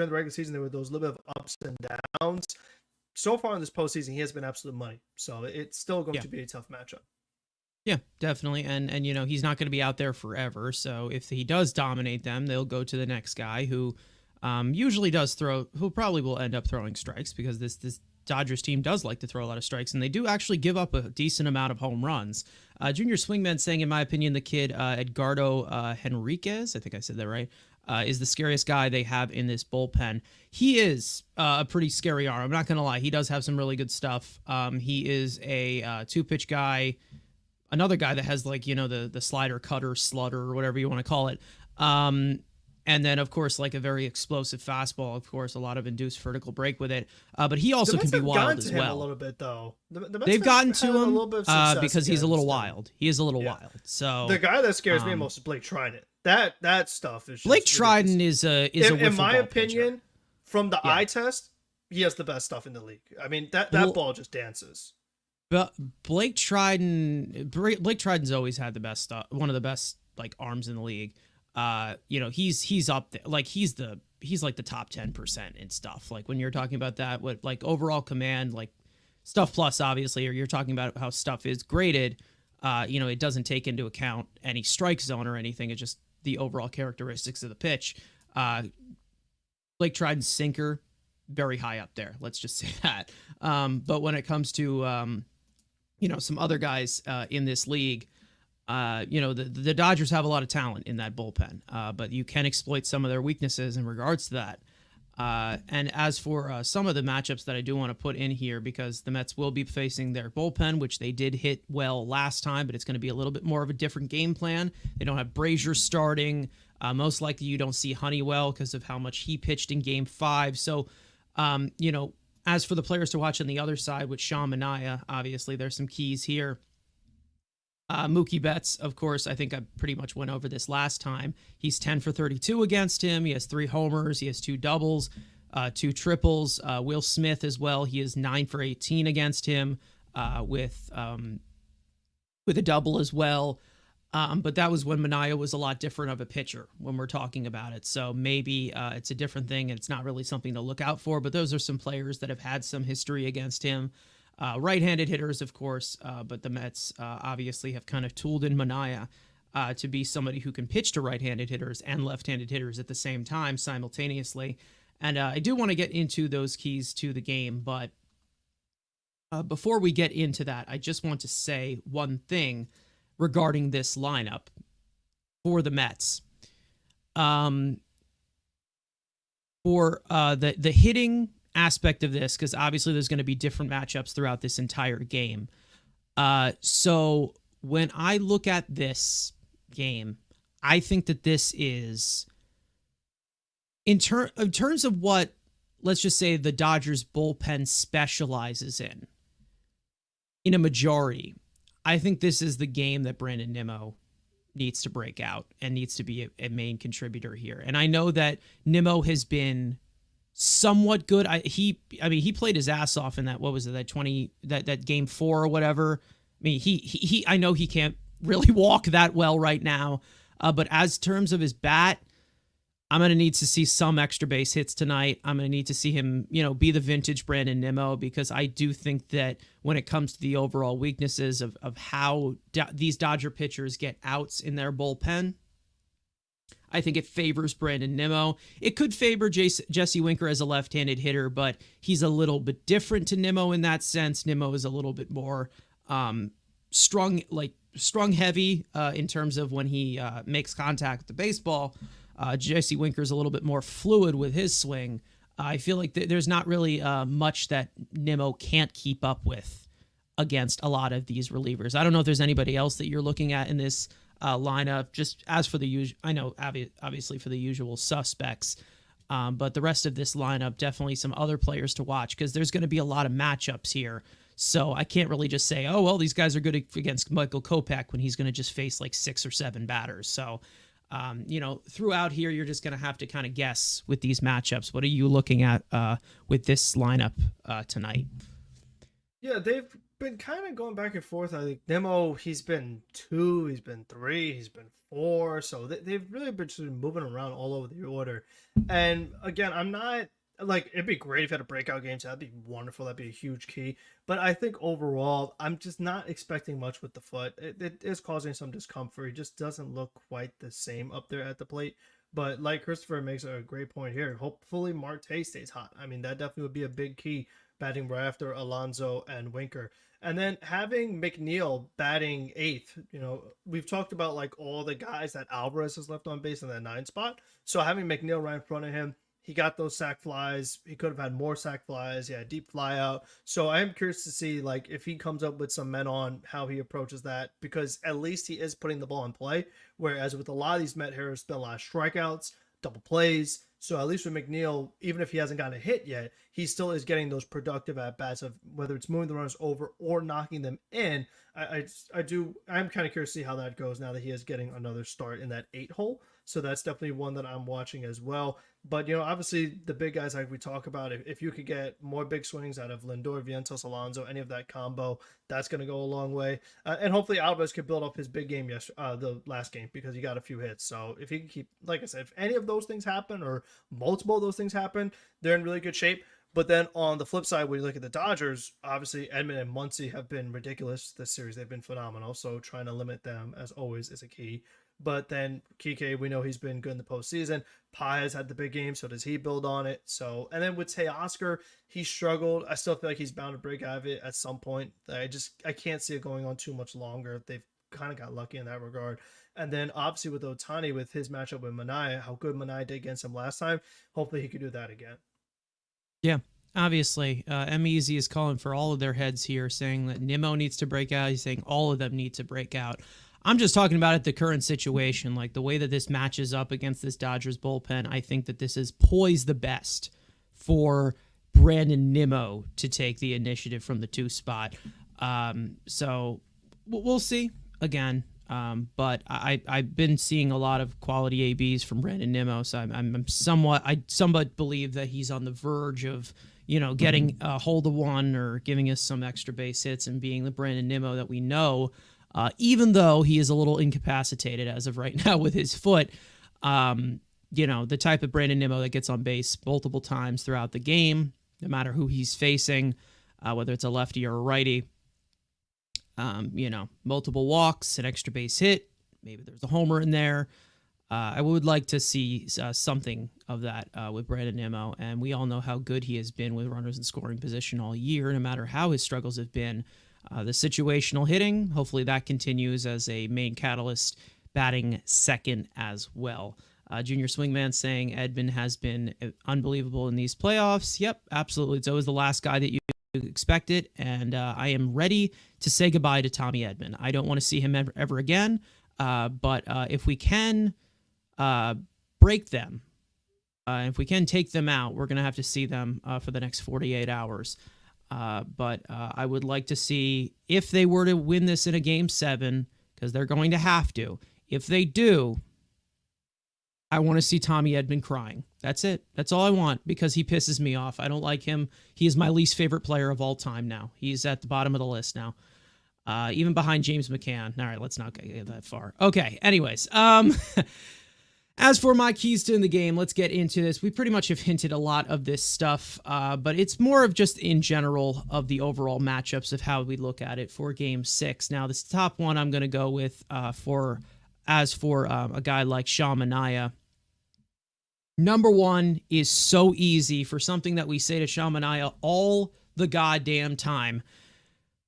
Speaker 2: the regular season there were those little bit of ups and downs, so far in this postseason he has been absolute money. So it's still going to be a tough matchup.
Speaker 1: Yeah, definitely. And he's not going to be out there forever. So if he does dominate them, they'll go to the next guy who usually who probably will end up throwing strikes, because this Dodgers team does like to throw a lot of strikes, and they do actually give up a decent amount of home runs. Junior Swingman saying, in my opinion, the kid Edgardo Henriquez, I think I said that right, is the scariest guy they have in this bullpen. He is a pretty scary arm. I'm not going to lie. He does have some really good stuff. He is a 2-pitch guy, another guy that has like, the slider, cutter, slutter, or whatever you want to call it. And then, of course, like a very explosive fastball. Of course, a lot of induced vertical break with it. But he also can be wild as well.
Speaker 2: A little bit though.
Speaker 1: They've gotten to him
Speaker 2: a little bit of
Speaker 1: because he's a little wild. He is a little wild. So
Speaker 2: the guy that scares me most is Blake Trinan. That stuff is just
Speaker 1: Blake Trinan is a
Speaker 2: in my opinion,
Speaker 1: pitcher.
Speaker 2: From the eye test, he has the best stuff in the league. I mean, that ball just dances.
Speaker 1: But Blake Tridan's always had the best stuff, one of the best like arms in the league. He's up there. Like he's like the top 10% in stuff. Like when you're talking about that, what like overall command, like stuff plus obviously, or you're talking about how stuff is graded. It doesn't take into account any strike zone or anything. It's just the overall characteristics of the pitch. Blake Tridan's sinker, very high up there. Let's just say that. But when it comes to, some other guys in this league, the Dodgers have a lot of talent in that bullpen, but you can exploit some of their weaknesses in regards to that. And as for some of the matchups that I do want to put in here, because the Mets will be facing their bullpen, which they did hit well last time, but it's going to be a little bit more of a different game plan. They don't have Brazier starting. Most likely you don't see Honeywell because of how much he pitched in Game 5. So, as for the players to watch on the other side with Sean Manaea, obviously there's some keys here. Mookie Betts, of course, I think I pretty much went over this last time. He's 10 for 32 against him. He has 3 homers. He has 2 doubles, 2 triples. Will Smith as well. He is 9 for 18 against him with a double as well. But that was when Manaea was a lot different of a pitcher when we're talking about it. So maybe it's a different thing. And it's not really something to look out for. But those are some players that have had some history against him. Right-handed hitters, of course, but the Mets obviously have kind of tooled in Manaea to be somebody who can pitch to right-handed hitters and left-handed hitters at the same time simultaneously. And I do want to get into those keys to the game, but before we get into that, I just want to say one thing regarding this lineup for the Mets. For the hitting aspect of this, because obviously there's going to be different matchups throughout this entire game. So when I look at this game, I think that this is in terms of what, let's just say, the Dodgers bullpen specializes in a majority. I think this is the game that Brandon Nimmo needs to break out and needs to be a main contributor here. And I know that Nimmo has been somewhat good. He played his ass off in that, what was it, that game 4 or whatever. I mean, he I know he can't really walk that well right now, but as terms of his bat, I'm going to need to see some extra base hits tonight. I'm going to need to see him, be the vintage Brandon Nimmo, because I do think that when it comes to the overall weaknesses of how these Dodger pitchers get outs in their bullpen, I think it favors Brandon Nimmo. It could favor Jesse Winker as a left-handed hitter, but he's a little bit different to Nimmo in that sense. Nimmo is a little bit more strung heavy in terms of when he makes contact with the baseball. Jesse Winker's a little bit more fluid with his swing. I feel like there's not really much that Nimmo can't keep up with against a lot of these relievers. I don't know if there's anybody else that you're looking at in this lineup. Just as for the usual, I know obviously for the usual suspects, But the rest of this lineup, definitely some other players to watch because there's going to be a lot of matchups here. So I can't really just say, oh, well, these guys are good against Michael Kopech when he's going to just face like 6 or 7 batters. So, throughout here, you're just going to have to kind of guess with these matchups. What are you looking at with this lineup tonight?
Speaker 2: Yeah, they've been kind of going back and forth. I think Nemo, he's been 2, he's been 3, he's been 4. So they've really been just moving around all over the order. And again, I'm not like, it'd be great if you had a breakout game. So that'd be wonderful. That'd be a huge key. But I think overall, I'm just not expecting much with the foot. It is causing some discomfort. He just doesn't look quite the same up there at the plate. But like Christopher makes a great point here. Hopefully Marte stays hot. I mean, that definitely would be a big key, batting right after Alonso and Winker. And then having McNeil batting 8th, we've talked about like all the guys that Alvarez has left on base in that 9 spot. So having McNeil right in front of him, he got those sac flies. He could have had more sac flies. He had a deep fly out. So I am curious to see like if he comes up with some men on, how he approaches that, because at least he is putting the ball in play. Whereas with a lot of these Met hitters, been a lot of strikeouts, double plays. So at least with McNeil, even if he hasn't gotten a hit yet, he still is getting those productive at bats of whether it's moving the runners over or knocking them in. I'm kind of curious to see how that goes now that he is getting another start in that 8 hole. So that's definitely one that I'm watching as well. But, obviously the big guys like we talk about, if you could get more big swings out of Lindor, Vientos, Alonso, any of that combo, that's going to go a long way. And hopefully Alvarez could build up his big game the last game, because he got a few hits. So if he can keep, like I said, if any of those things happen or multiple of those things happen, they're in really good shape. But then on the flip side, when you look at the Dodgers, obviously Edman and Muncy have been ridiculous this series. They've been phenomenal. So trying to limit them, as always, is a key. But then Kike, we know he's been good in the postseason. Pai has had the big game, so does he build on it? So, and then with Teoscar, he struggled. I still feel like he's bound to break out of it at some point. I can't see it going on too much longer. They've kind of got lucky in that regard. And then obviously with Ohtani, with his matchup with Manaea, how good Manaea did against him last time. Hopefully he could do that again.
Speaker 1: Yeah, obviously. MEZ is calling for all of their heads here, saying that Nimmo needs to break out. He's saying all of them need to break out. I'm just talking about the current situation, like the way that this matches up against this Dodgers bullpen. I think that this is poised the best for Brandon Nimmo to take the initiative from the 2 spot. So we'll see again. But I've been seeing a lot of quality ABs from Brandon Nimmo, so I'm somewhat believe that he's on the verge of getting a hold of one or giving us some extra base hits and being the Brandon Nimmo that we know. Even though he is a little incapacitated as of right now with his foot, the type of Brandon Nimmo that gets on base multiple times throughout the game, no matter who he's facing, whether it's a lefty or a righty, multiple walks, an extra base hit, maybe there's a homer in there. I would like to see something of that with Brandon Nimmo, and we all know how good he has been with runners in scoring position all year, no matter how his struggles have been. The situational hitting, hopefully that continues as a main catalyst, batting second as well. Junior Swingman saying Edman has been unbelievable in these playoffs. Yep, absolutely. It's always the last guy that you expected, and I am ready to say goodbye to Tommy Edman. I don't want to see him ever again, but if we can break them, if we can take them out, we're going to have to see them for the next 48 hours. But I would like to see if they were to win this in a game 7, because they're going to have to. If they do, I want to see Tommy Edman crying. That's it. That's all I want, because he pisses me off. I don't like him. He is my least favorite player of all time now. He's at the bottom of the list now, even behind James McCann. All right, let's not get that far. Okay, anyways. As for my keys to the game, let's get into this. We pretty much have hinted a lot of this stuff, but it's more of just in general of the overall matchups of how we look at it for Game 6. Now, this top one I'm going to go with for a guy like Sean Manaea. Number 1 is so easy for something that we say to Sean Manaea all the goddamn time.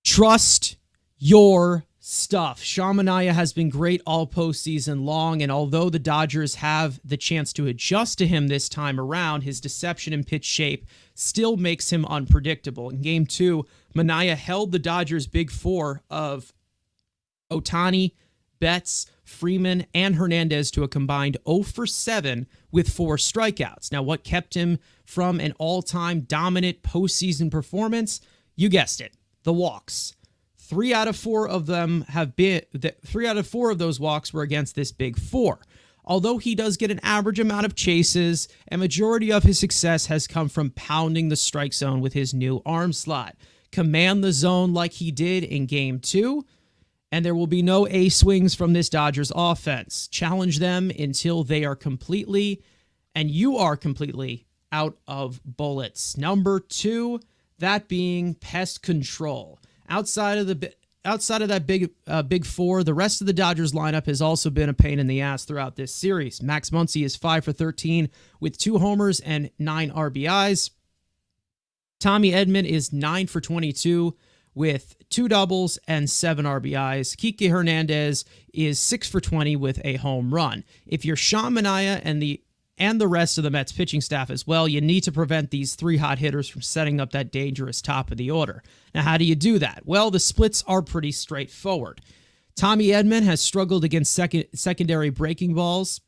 Speaker 1: Trust your stuff. Sean Manaea has been great all postseason long, and although the Dodgers have the chance to adjust to him this time around, his deception and pitch shape still makes him unpredictable. In Game 2, Manaea held the Dodgers' big 4 of Ohtani, Betts, Freeman, and Hernandez to a combined 0 for 7 with 4 strikeouts. Now, what kept him from an all-time dominant postseason performance? You guessed it, the walks. 3 out of 4 of them have been 3 out of 4 of those walks were against this big four. Although he does get an average amount of chases, a majority of his success has come from pounding the strike zone with his new arm slot. Command the zone like he did in Game 2, and there will be no A swings from this Dodgers offense. Challenge them until they are completely, and you are completely, out of bullets. Number 2, that being pest control. Outside of that big four, the rest of the Dodgers lineup has also been a pain in the ass throughout this series. Max Muncy is 5 for 13 with 2 homers and 9 RBIs. Tommy Edman is 9 for 22 with 2 doubles and 7 RBIs. Kike Hernandez is 6 for 20 with a home run. If you're Sean Manaea and the rest of the Mets pitching staff as well, you need to prevent these 3 hot hitters from setting up that dangerous top of the order. Now, how do you do that? Well, the splits are pretty straightforward. Tommy Edman has struggled against secondary breaking balls,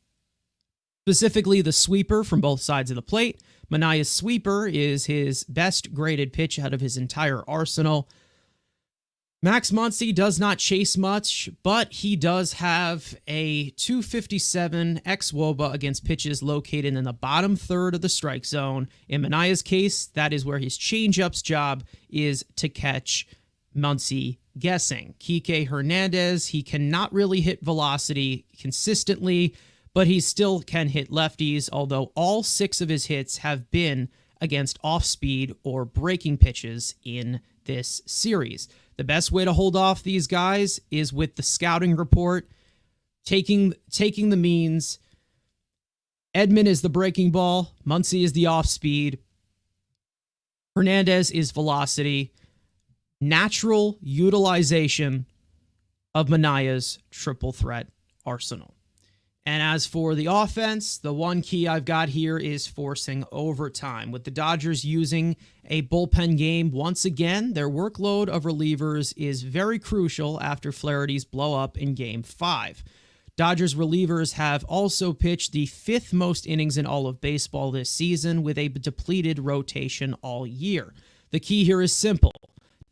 Speaker 1: specifically the sweeper from both sides of the plate. Manaea's sweeper is his best graded pitch out of his entire arsenal. Max Muncy does not chase much, but he does have a 257 xWOBA against pitches located in the bottom third of the strike zone. In Manaea's case, that is where his changeup's job is to catch Muncy guessing. Kike Hernandez, he cannot really hit velocity consistently, but he still can hit lefties, although all 6 of his hits have been against off-speed or breaking pitches in this series. The best way to hold off these guys is with the scouting report, taking the means. Edman is the breaking ball. Muncy is the off-speed. Hernandez is velocity. Natural utilization of Manaea's triple threat arsenal. And as for the offense, the one key I've got here is forcing overtime. With the Dodgers using a bullpen game once again, their workload of relievers is very crucial after Flaherty's blow up in Game 5. Dodgers relievers have also pitched the 5th most innings in all of baseball this season with a depleted rotation all year. The key here is simple.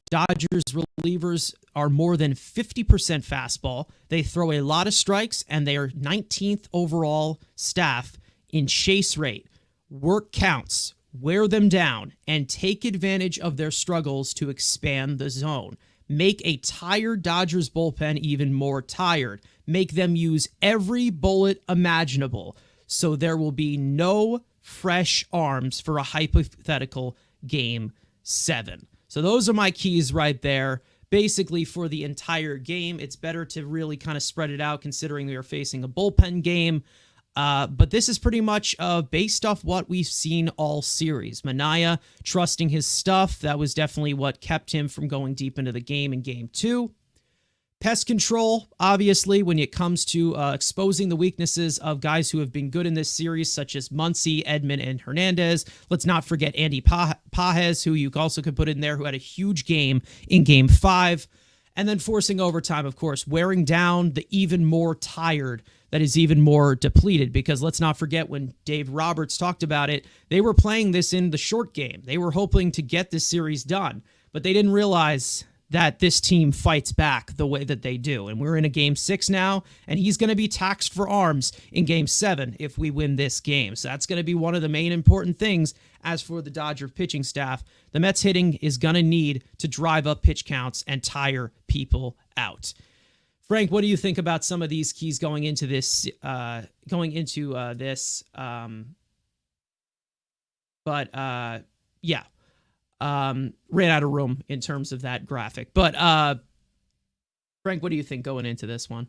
Speaker 1: Dodgers relievers are more than 50% fastball. They throw a lot of strikes, and they are 19th overall staff in chase rate. Work counts, wear them down, and take advantage of their struggles to expand the zone. Make a tired Dodgers bullpen even more tired. Make them use every bullet imaginable, so there will be no fresh arms for a hypothetical Game 7. So those are my keys right there. Basically, for the entire game, it's better to really kind of spread it out considering we are facing a bullpen game. But this is pretty much based off what we've seen all series. Manaea trusting his stuff. That was definitely what kept him from going deep into the game in Game 2. Pest control, obviously, when it comes to exposing the weaknesses of guys who have been good in this series, such as Muncy, Edman, and Hernandez. Let's not forget Andy Pages, who you also could put in there, who had a huge game in Game 5. And then forcing overtime, of course, wearing down the even more tired, that is even more depleted. Because let's not forget, when Dave Roberts talked about it, they were playing this in the short game. They were hoping to get this series done, but they didn't realize that this team fights back the way that they do. And we're in a Game 6 now, and he's going to be taxed for arms in Game 7 if we win this game. So that's going to be one of the main important things. As for the Dodger pitching staff, the Mets hitting is going to need to drive up pitch counts and tire people out. Frank, what do you think about some of these keys going into this? Yeah. Ran out of room in terms of that graphic. But Frank, what do you think going into this one?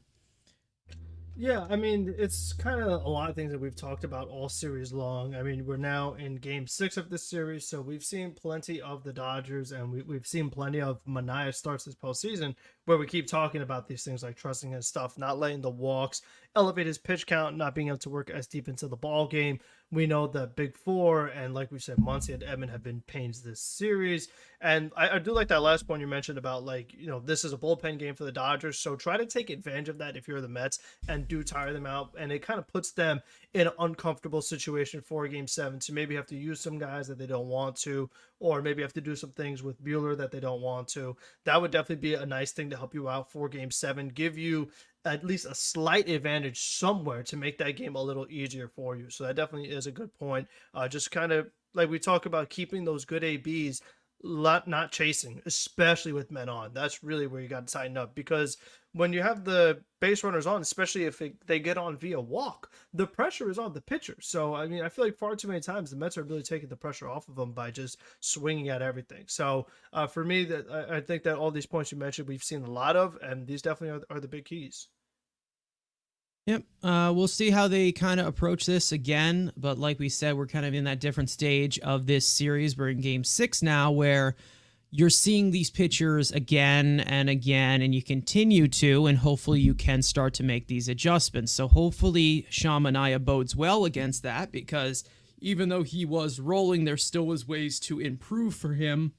Speaker 2: Yeah, I mean, it's kind of a lot of things that we've talked about all series long. I mean, we're now in Game 6 of this series, so we've seen plenty of the Dodgers, and we've seen plenty of Manaea starts this postseason, where we keep talking about these things like trusting his stuff, not letting the walks elevate his pitch count, not being able to work as deep into the ball game. We know the big four, and like we said, Muncy and Edman have been pains this series. And I do like that last point you mentioned about, like, this is a bullpen game for the Dodgers. So try to take advantage of that if you're the Mets and do tire them out. And it kind of puts them in an uncomfortable situation for game 7 to maybe have to use some guys that they don't want to, or maybe have to do some things with Bueller that they don't want to. That would definitely be a nice thing to help you out for game 7, give you at least a slight advantage somewhere to make that game a little easier for you. So that definitely is a good point. Just kind of like we talk about, keeping those good ABs, not chasing, especially with men on. That's really where you got to tighten up, because when you have the base runners on, especially if they get on via walk, the pressure is on the pitcher. So, I mean, I feel like far too many times the Mets are really taking the pressure off of them by just swinging at everything. So, for me, that I think that all these points you mentioned, we've seen a lot of, and these definitely are the big keys.
Speaker 1: Yep. We'll see how they kind of approach this again. But like we said, we're kind of in that different stage of this series. We're in game 6 now, where you're seeing these pitchers again and again, and you continue to, and hopefully you can start to make these adjustments. So hopefully Sean Manaea bodes well against that, because even though he was rolling, there still was ways to improve for him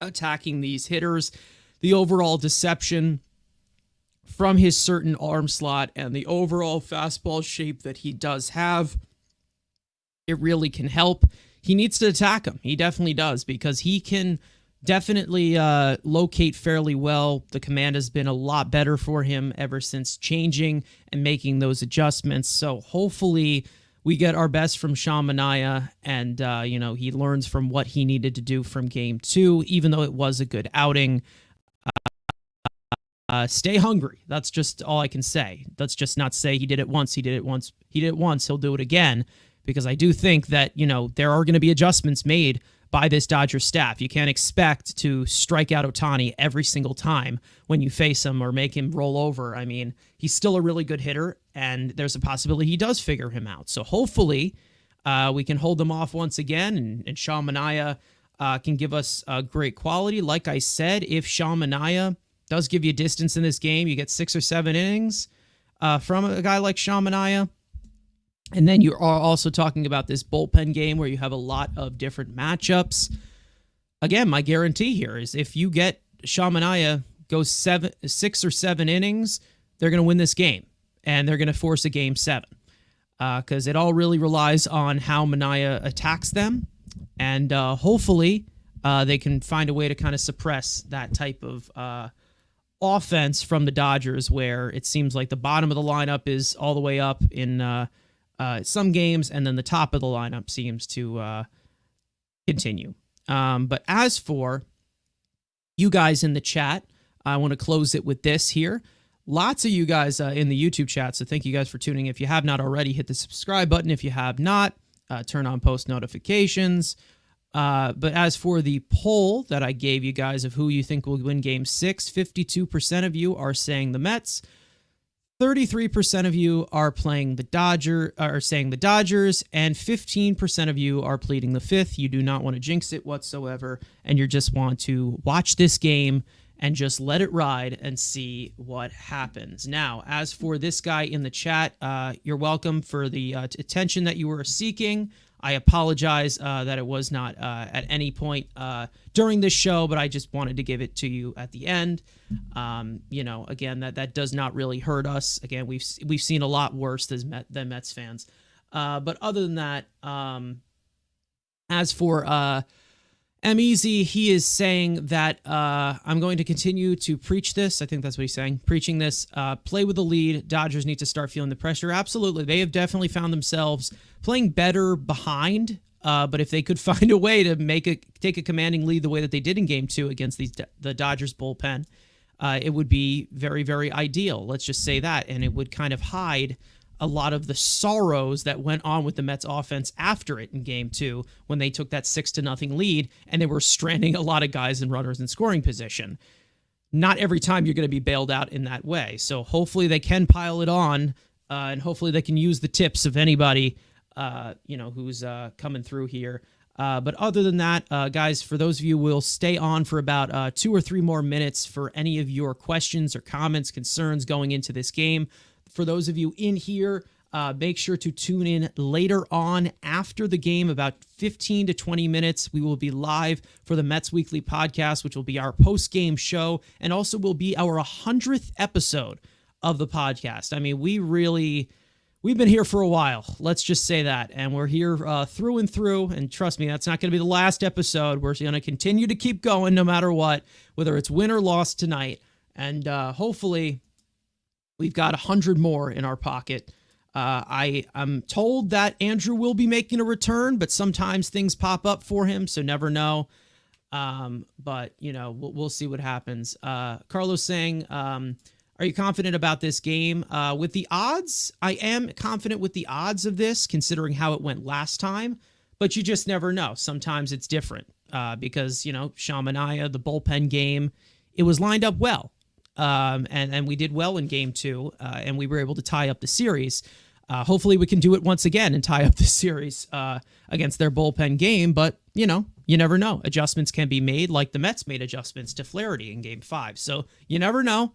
Speaker 1: attacking these hitters. The overall deception from his certain arm slot and the overall fastball shape that he does have, it really can help. He needs to attack him. He definitely does, because he can definitely locate fairly well. The command has been a lot better for him ever since changing and making those adjustments. So hopefully we get our best from Sean Manaea, and he learns from what he needed to do from game 2, even though it was a good outing. Stay hungry. That's just all I can say. Let's just not say he did it once. He did it once. He did it once. He'll do it again, because I do think that, there are going to be adjustments made by this Dodgers staff. You can't expect to strike out Ohtani every single time when you face him or make him roll over. I mean, he's still a really good hitter, and there's a possibility he does figure him out. So hopefully we can hold them off once again, and Sean Manaea can give us great quality. Like I said, if Sean Manaea does give you distance in this game, you get 6 or 7 innings from a guy like Sean Manaea. And then you are also talking about this bullpen game where you have a lot of different matchups. Again, my guarantee here is if you get Sean Manaea goes 6 or 7 innings, they're going to win this game, and they're going to force a game 7, because it all really relies on how Manaea attacks them, and hopefully they can find a way to kind of suppress that type of offense from the Dodgers, where it seems like the bottom of the lineup is all the way up in some games, and then the top of the lineup seems to continue. But as for you guys in the chat, I want to close it with this here. Lots of you guys in the YouTube chat, so thank you guys for tuning in. If you have not already, hit the subscribe button. If you have not, turn on post notifications. But as for the poll that I gave you guys of who you think will win Game 6, 52% of you are saying the Mets. 33% of you are saying the Dodgers, and 15% of you are pleading the fifth. You do not want to jinx it whatsoever, and you just want to watch this game and just let it ride and see what happens. Now, as for this guy in the chat, you're welcome for the attention that you were seeking. I apologize that it was not at any point during this show, but I just wanted to give it to you at the end. Again, that does not really hurt us. Again, we've seen a lot worse than Mets fans. But other than that, as for M-Easy, he is saying that I'm going to continue to preach this. I think that's what he's saying. Preaching this. Play with the lead. Dodgers need to start feeling the pressure. Absolutely. They have definitely found themselves playing better behind. But if they could find a way to take a commanding lead the way that they did in Game 2 against the Dodgers bullpen, it would be very, very ideal. Let's just say that. And it would kind of hide a lot of the sorrows that went on with the Mets offense after it in Game 2 when they took that 6-0 lead and they were stranding a lot of guys and runners in scoring position. Not every time you're going to be bailed out in that way. So hopefully they can pile it on, and hopefully they can use the tips of anybody who's coming through here. But other than that, guys, for those of you, we'll stay on for about 2 or 3 more minutes for any of your questions or comments, concerns going into this game. For those of you in here, Make sure to tune in later on after the game, about 15 to 20 minutes. We will be live for the Mets Weekly podcast, which will be our post-game show and also will be our 100th episode of the podcast. I mean, we've been here for a while. Let's just say that. And we're here through and through. And trust me, that's not going to be the last episode. We're going to continue to keep going no matter what, whether it's win or loss tonight. And hopefully we've got 100 more in our pocket. I'm told that Andrew will be making a return, but sometimes things pop up for him, so never know. But, we'll see what happens. Carlos saying, are you confident about this game? With the odds, I am confident with the odds of this, considering how it went last time, but you just never know. Sometimes it's different because, Sean Manaea, the bullpen game, it was lined up well. And we did well in game 2, and we were able to tie up the series. Hopefully we can do it once again and tie up the series against their bullpen game. But, you never know. Adjustments can be made, like the Mets made adjustments to Flaherty in game 5. So you never know.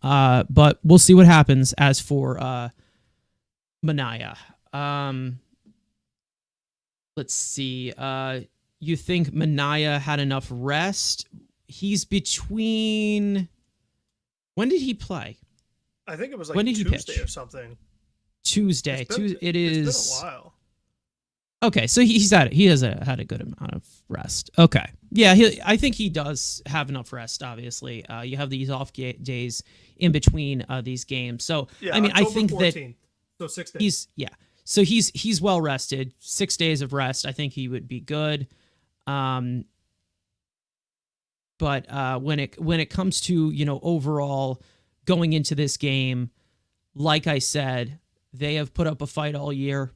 Speaker 1: But we'll see what happens. As for Manaea. Let's see. You think Manaea had enough rest? He's between... When did he play?
Speaker 2: I think it was like
Speaker 1: when did he
Speaker 2: Tuesday
Speaker 1: pitch?
Speaker 2: Or something.
Speaker 1: Tuesday.
Speaker 2: It's been a while.
Speaker 1: Okay, so he has had a good amount of rest. Okay, yeah, I think he does have enough rest. Obviously, you have these off days in between these games. So
Speaker 2: yeah,
Speaker 1: I mean,
Speaker 2: October
Speaker 1: I think
Speaker 2: 14th, so 6 days.
Speaker 1: So he's well rested. 6 days of rest. I think he would be good. But when it comes to overall going into this game, like I said, they have put up a fight all year.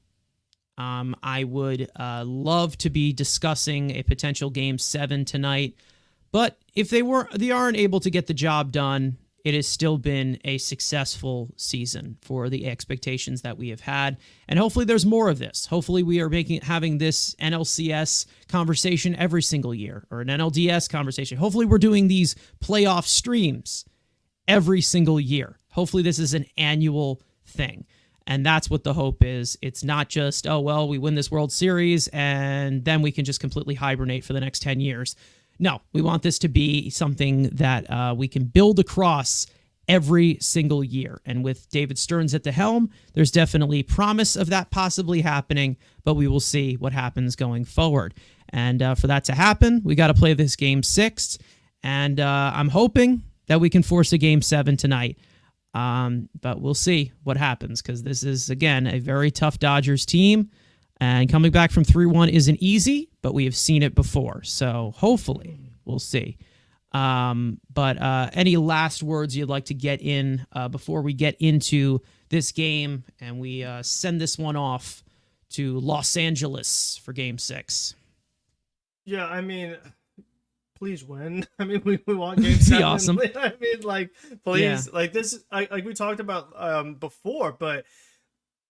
Speaker 1: I would love to be discussing a potential Game 7 tonight, but if they aren't able to get the job done, it has still been a successful season for the expectations that we have had, and hopefully there's more of this. Hopefully we are having this NLCS conversation every single year, or an NLDS conversation. Hopefully we're doing these playoff streams every single year. Hopefully this is an annual thing. And that's what the hope is. It's not just, we win this World Series and then we can just completely hibernate for the next 10 years. No, we want this to be something that we can build across every single year. And with David Stearns at the helm, there's definitely promise of that possibly happening, but we will see what happens going forward. And for that to happen, we got to play this Game 6. And I'm hoping that we can force a Game 7 tonight. But we'll see what happens, because this is, again, a very tough Dodgers team, and coming back from 3-1 isn't easy, but we have seen it before. So hopefully we'll see. But any last words you'd like to get in before we get into this game and we send this one off to Los Angeles for Game 6?
Speaker 2: Yeah, I mean, please win. I mean, we want Game 7.
Speaker 1: Awesome.
Speaker 2: I mean, please, this. Like we talked about before, but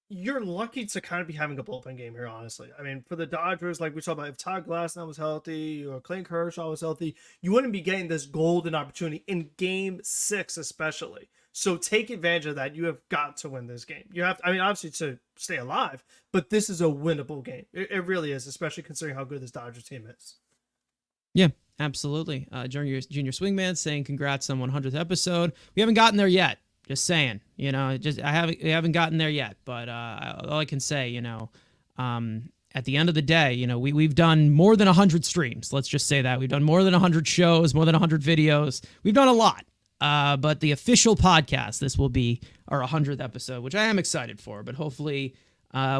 Speaker 2: you're lucky to kind of be having a bullpen game here, honestly. I mean, for the Dodgers, like we talked about, if Todd Glasnow was healthy or Clayton Kershaw was healthy, you wouldn't be getting this golden opportunity in Game 6, especially. So take advantage of that. You have got to win this game. You have to, obviously to stay alive, but this is a winnable game. It really is, especially considering how good this Dodgers team is.
Speaker 1: Yeah. Absolutely. Junior Swingman saying congrats on 100th episode. We haven't gotten there yet. Just saying, I haven't gotten there yet. But all I can say, at the end of the day, we've done more than 100 streams. Let's just say that we've done more than 100 shows, more than 100 videos. We've done a lot. But the official podcast, this will be our 100th episode, which I am excited for. But hopefully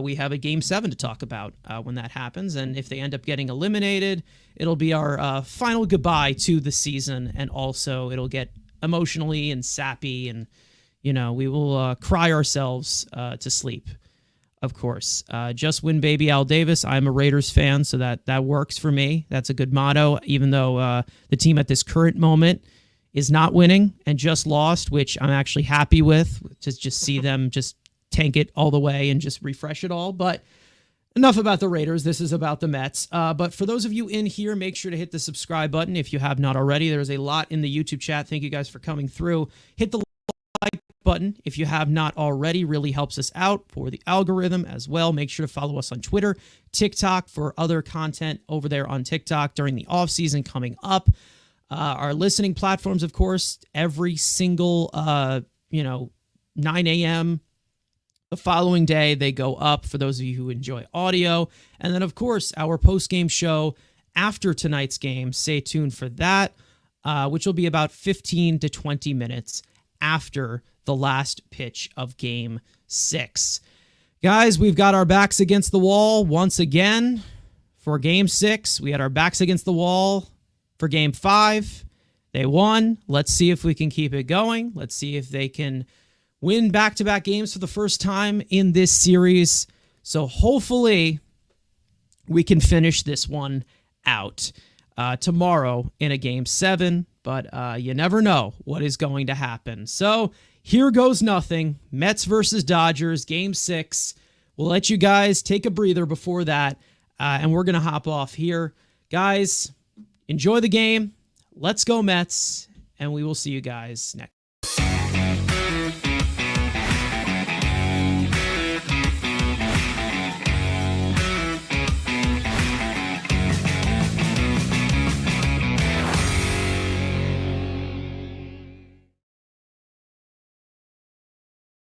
Speaker 1: we have a Game 7 to talk about when that happens. And if they end up getting eliminated, it'll be our final goodbye to the season. And also it'll get emotionally and sappy, and, we will cry ourselves to sleep, of course. Just win, baby, Al Davis. I'm a Raiders fan, so that works for me. That's a good motto, even though the team at this current moment is not winning and just lost, which I'm actually happy with, to just see them just tank it all the way and just refresh it all. But enough about the Raiders. This is about the Mets. But for those of you in here, make sure to hit the subscribe button if you have not already. There's a lot in the YouTube chat. Thank you guys for coming through. Hit the like button if you have not already. Really helps us out for the algorithm as well. Make sure to follow us on Twitter, TikTok for other content over there on TikTok during the off season coming up. Our listening platforms, of course, every single 9 a.m. the following day, they go up for those of you who enjoy audio. And then, of course, our post-game show after tonight's game. Stay tuned for that, which will be about 15 to 20 minutes after the last pitch of Game 6. Guys, we've got our backs against the wall once again for Game 6. We had our backs against the wall for Game 5. They won. Let's see if we can keep it going. Let's see if they can win back-to-back games for the first time in this series. So hopefully we can finish this one out tomorrow in a Game 7. But you never know what is going to happen. So here goes nothing. Mets versus Dodgers, Game 6. We'll let you guys take a breather before that, and we're going to hop off here. Guys, enjoy the game. Let's go Mets, and we will see you guys next.